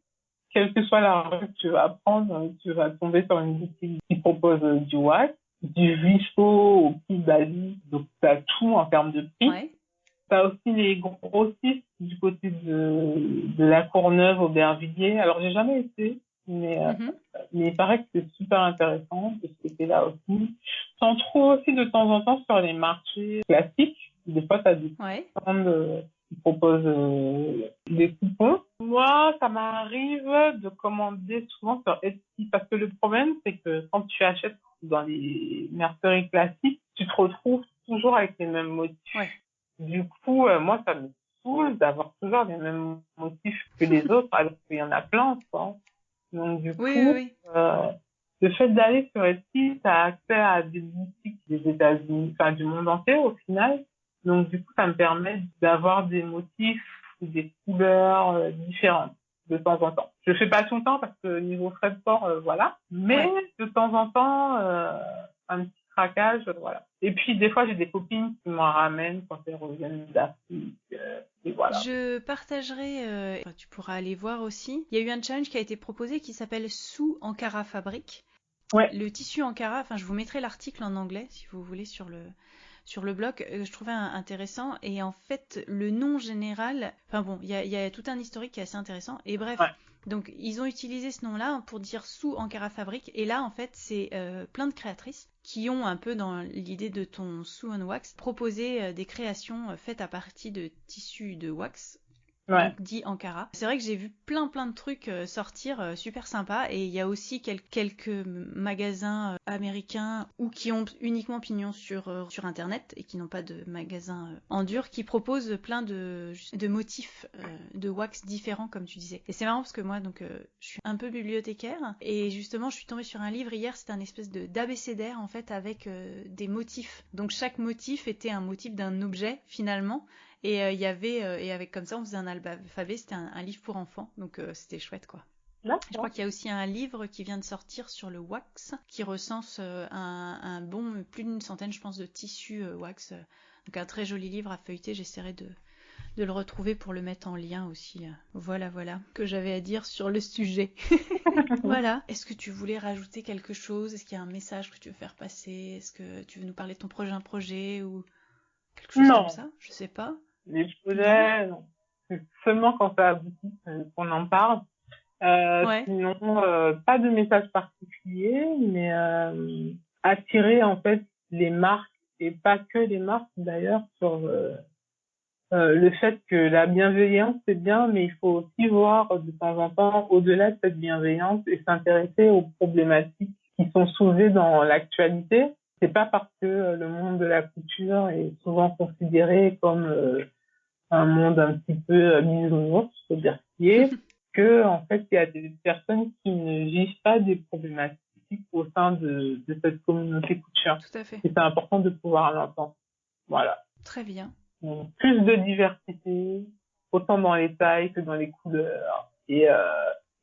Speaker 2: Quelle que soit la rue que tu vas prendre, tu vas tomber sur une boutique qui propose du wax, du visco au plus basique, donc tu as tout en termes de prix.
Speaker 1: Ouais.
Speaker 2: Tu as aussi les grossistes du côté de la Courneuve, Aubervilliers. Alors, j'ai jamais été, mais il paraît que c'est super intéressant de ce côté-là aussi. T'en trouves aussi de temps en temps sur les marchés classiques. Des fois, tu as des
Speaker 1: Ouais.
Speaker 2: stands qui proposent des coupons. Moi, ça m'arrive de commander souvent sur Etsy parce que le problème, c'est que quand tu achètes dans les merceries classiques, tu te retrouves toujours avec les mêmes motifs.
Speaker 1: Ouais.
Speaker 2: Du coup, moi, ça me saoule d'avoir toujours les mêmes motifs que les autres, alors qu'il y en a plein, quoi. Donc, du coup,
Speaker 1: Oui.
Speaker 2: le fait d'aller sur Etsy, tu as accès à des boutiques des États-Unis, enfin, du monde entier, au final. Donc, du coup, ça me permet d'avoir des motifs ou des couleurs différentes de temps en temps. Je fais pas tout le temps parce que niveau frais de port, voilà. Mais de temps en temps, un petit craquage, voilà. Et puis, des fois, j'ai des copines qui m'en ramènent quand elles reviennent d'Afrique. Et voilà.
Speaker 1: Je partagerai, tu pourras aller voir aussi. Il y a eu un challenge qui a été proposé qui s'appelle Sous Ankara Fabrique.
Speaker 2: Ouais.
Speaker 1: Le tissu Ankara, enfin je vous mettrai l'article en anglais si vous voulez sur le blog, je trouvais intéressant et en fait le nom général, enfin bon, il y a tout un historique qui est assez intéressant et bref, donc ils ont utilisé ce nom-là pour dire Sous Ankara Fabrique et là en fait c'est plein de créatrices qui ont un peu dans l'idée de ton Sous on Wax proposé des créations faites à partir de tissus de wax. Donc dit Ankara. C'est vrai que j'ai vu plein de trucs sortir super sympa et il y a aussi quelques magasins américains ou qui ont uniquement pignon sur internet et qui n'ont pas de magasin en dur qui proposent plein de motifs de wax différents comme tu disais. Et c'est marrant parce que moi donc je suis un peu bibliothécaire et justement je suis tombée sur un livre hier, c'était un espèce d'abécédaire en fait avec des motifs. Donc chaque motif était un motif d'un objet finalement. Et il y avait et avec comme ça on faisait un alphabet, c'était un livre pour enfants, donc c'était chouette quoi. Je crois qu'il y a aussi un livre qui vient de sortir sur le wax qui recense un bon plus d'une centaine je pense de tissus wax. Donc un très joli livre à feuilleter, j'essaierai de le retrouver pour le mettre en lien aussi. Voilà que j'avais à dire sur le sujet. Voilà. Est-ce que tu voulais rajouter quelque chose? Est-ce qu'il y a un message que tu veux faire passer? Est-ce que tu veux nous parler de ton projet ou quelque chose comme ça? Je sais pas.
Speaker 2: Les projets, non. C'est seulement quand ça aboutit qu'on en parle. Sinon, pas de message particulier, mais attirer en fait les marques et pas que les marques d'ailleurs sur le fait que la bienveillance c'est bien, mais il faut aussi voir de temps en temps au-delà de cette bienveillance et s'intéresser aux problématiques qui sont soulevées dans l'actualité. C'est pas parce que le monde de la couture est souvent considéré comme un monde un petit peu bisounours, faut dire ce qui est, que en fait il y a des personnes qui ne vivent pas des problématiques au sein de cette communauté couture.
Speaker 1: Tout à fait.
Speaker 2: Et c'est important de pouvoir l'entendre. Voilà.
Speaker 1: Très bien.
Speaker 2: Donc, plus de diversité, autant dans les tailles que dans les couleurs.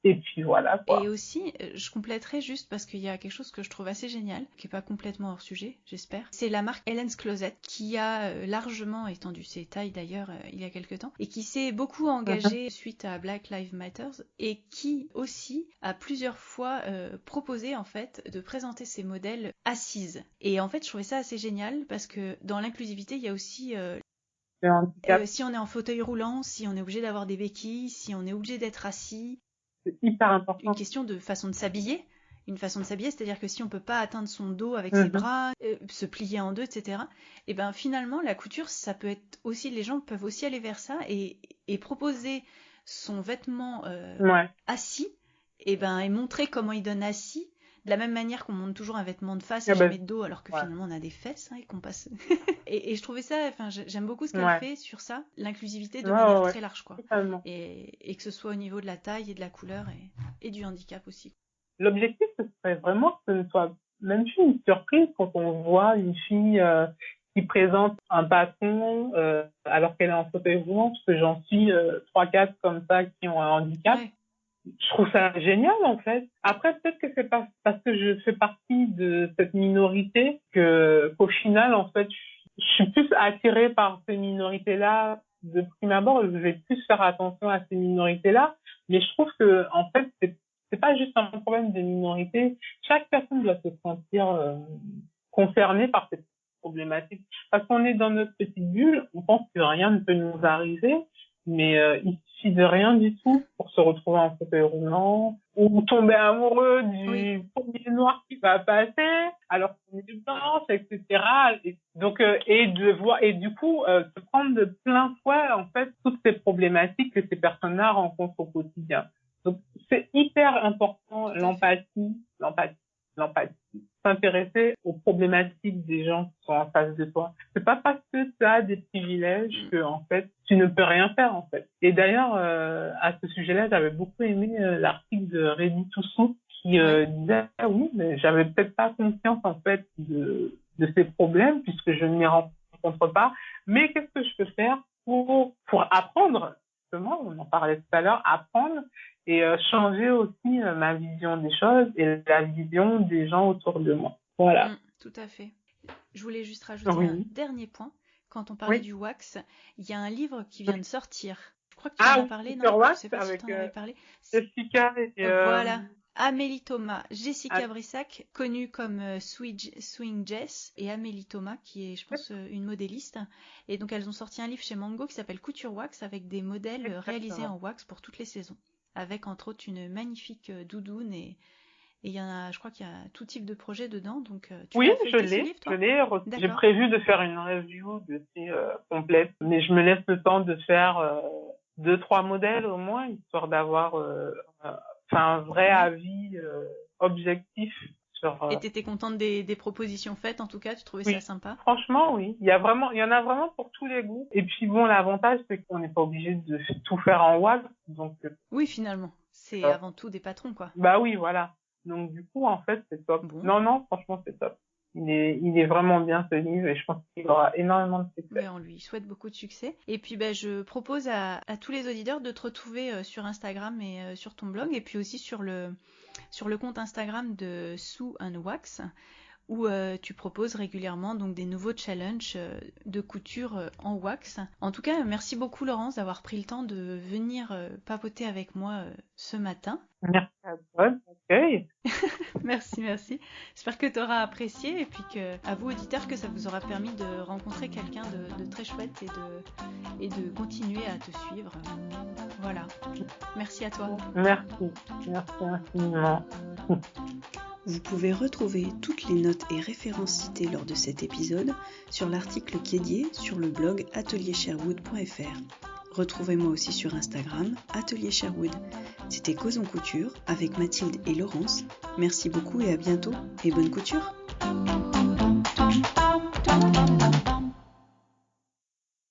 Speaker 2: Et puis voilà quoi.
Speaker 1: Et aussi, je compléterai juste parce qu'il y a quelque chose que je trouve assez génial, qui est pas complètement hors sujet, j'espère. C'est la marque Helen's Closet qui a largement étendu ses tailles d'ailleurs il y a quelques temps et qui s'est beaucoup engagée suite à Black Lives Matter et qui aussi a plusieurs fois proposé en fait de présenter ses modèles assises. Et en fait, je trouvais ça assez génial parce que dans l'inclusivité, il y a aussi si on est en fauteuil roulant, si on est obligé d'avoir des béquilles, si on est obligé d'être assis.
Speaker 2: C'est hyper important.
Speaker 1: Une question de façon de s'habiller. Une façon de s'habiller, c'est-à-dire que si on peut pas atteindre son dos avec ses bras, se plier en deux, etc. Et ben finalement, la couture, ça peut être aussi, les gens peuvent aussi aller vers ça et proposer son vêtement assis, et montrer comment il donne assis. De la même manière qu'on monte toujours un vêtement de face et jamais de dos, alors que finalement on a des fesses et qu'on passe. et je trouvais ça, enfin j'aime beaucoup ce qu'elle fait sur ça, l'inclusivité de manière très large quoi. Et que ce soit au niveau de la taille et de la couleur et du handicap aussi.
Speaker 2: L'objectif ce serait vraiment que ce ne soit même plus une surprise quand on voit une fille qui présente un patron alors qu'elle est en fauteuil roulant, parce que j'en suis 3-4 comme ça qui ont un handicap. Ouais. Je trouve ça génial en fait. Après peut-être que c'est pas parce que je fais partie de cette minorité qu'au final en fait je suis plus attirée par ces minorités-là de prime abord. Je vais plus faire attention à ces minorités-là, mais je trouve que en fait c'est pas juste un problème de minorité. Chaque personne doit se sentir concernée par cette problématique parce qu'on est dans notre petite bulle. On pense que rien ne peut nous arriver. Mais il suffit de rien du tout pour se retrouver en fauteuil roulant ou tomber amoureux du premier noir qui va passer alors qu'on est blanche, etc. Et donc et de voir et du coup se prendre de plein fouet en fait toutes ces problématiques que ces personnes-là rencontrent au quotidien. Donc c'est hyper important l'empathie, s'intéresser aux problématiques des gens qui sont en face de toi. C'est pas parce que tu as des privilèges que en fait tu ne peux rien faire en fait. Et d'ailleurs à ce sujet-là, j'avais beaucoup aimé l'article de Reddy Toussou qui disait oui, mais j'avais peut-être pas conscience en fait de ces problèmes puisque je ne les rencontre pas. Mais qu'est-ce que je peux faire pour apprendre justement, on en parlait tout à l'heure, apprendre et changer aussi ma vision des choses et la vision des gens autour de moi. Voilà.
Speaker 1: Tout à fait. Je voulais juste rajouter un dernier point. Quand on parlait du wax, il y a un livre qui vient de sortir. Je crois que tu en as parlé, non?
Speaker 2: Wax,
Speaker 1: je sais pas si tu en avais parlé.
Speaker 2: Jessica et
Speaker 1: voilà. Amélie Thomas, Jessica Brissac, connue comme Swing Jess, et Amélie Thomas, qui est, je pense, une modéliste. Et donc, elles ont sorti un livre chez Mango qui s'appelle Couture Wax, avec des modèles réalisés en wax pour toutes les saisons. Avec, entre autres, une magnifique doudoune et il y en a, je crois qu'il y a tout type de projet dedans. Donc,
Speaker 2: je l'ai. J'ai prévu de faire une review dessus complète, mais je me laisse le temps de faire 2-3 modèles au moins, histoire d'avoir un vrai avis objectif sur.
Speaker 1: Et t'étais contente des propositions faites, en tout cas, tu trouvais ça sympa?
Speaker 2: Franchement, oui. Il y en a vraiment pour tous les goûts. Et puis bon, l'avantage c'est qu'on n'est pas obligé de tout faire en wax, donc.
Speaker 1: Oui, finalement, c'est avant tout des patrons, quoi.
Speaker 2: Bah oui, voilà. Donc du coup, en fait, c'est top. Bon. Non, franchement, c'est top. Il est vraiment bien ce livre et je pense qu'il aura énormément de succès.
Speaker 1: Oui, on lui souhaite beaucoup de succès. Et puis, je propose à tous les auditeurs de te retrouver sur Instagram et sur ton blog, et puis aussi sur le compte Instagram de Sew and Wax, où tu proposes régulièrement donc des nouveaux challenges de couture en wax. En tout cas, merci beaucoup Laurence d'avoir pris le temps de venir papoter avec moi ce matin.
Speaker 2: Merci à toi de l'accueil.
Speaker 1: Merci. J'espère que tu auras apprécié et puis à vous auditeurs que ça vous aura permis de rencontrer quelqu'un de très chouette et de continuer à te suivre. Voilà. Merci à toi.
Speaker 2: Merci infiniment.
Speaker 3: Vous pouvez retrouver toutes les notes et références citées lors de cet épisode sur l'article qui est dédié sur le blog ateliersherwood.fr. Retrouvez-moi aussi sur Instagram, Atelier Sherwood. C'était Causons Couture avec Mathilde et Laurence. Merci beaucoup et à bientôt et bonne couture!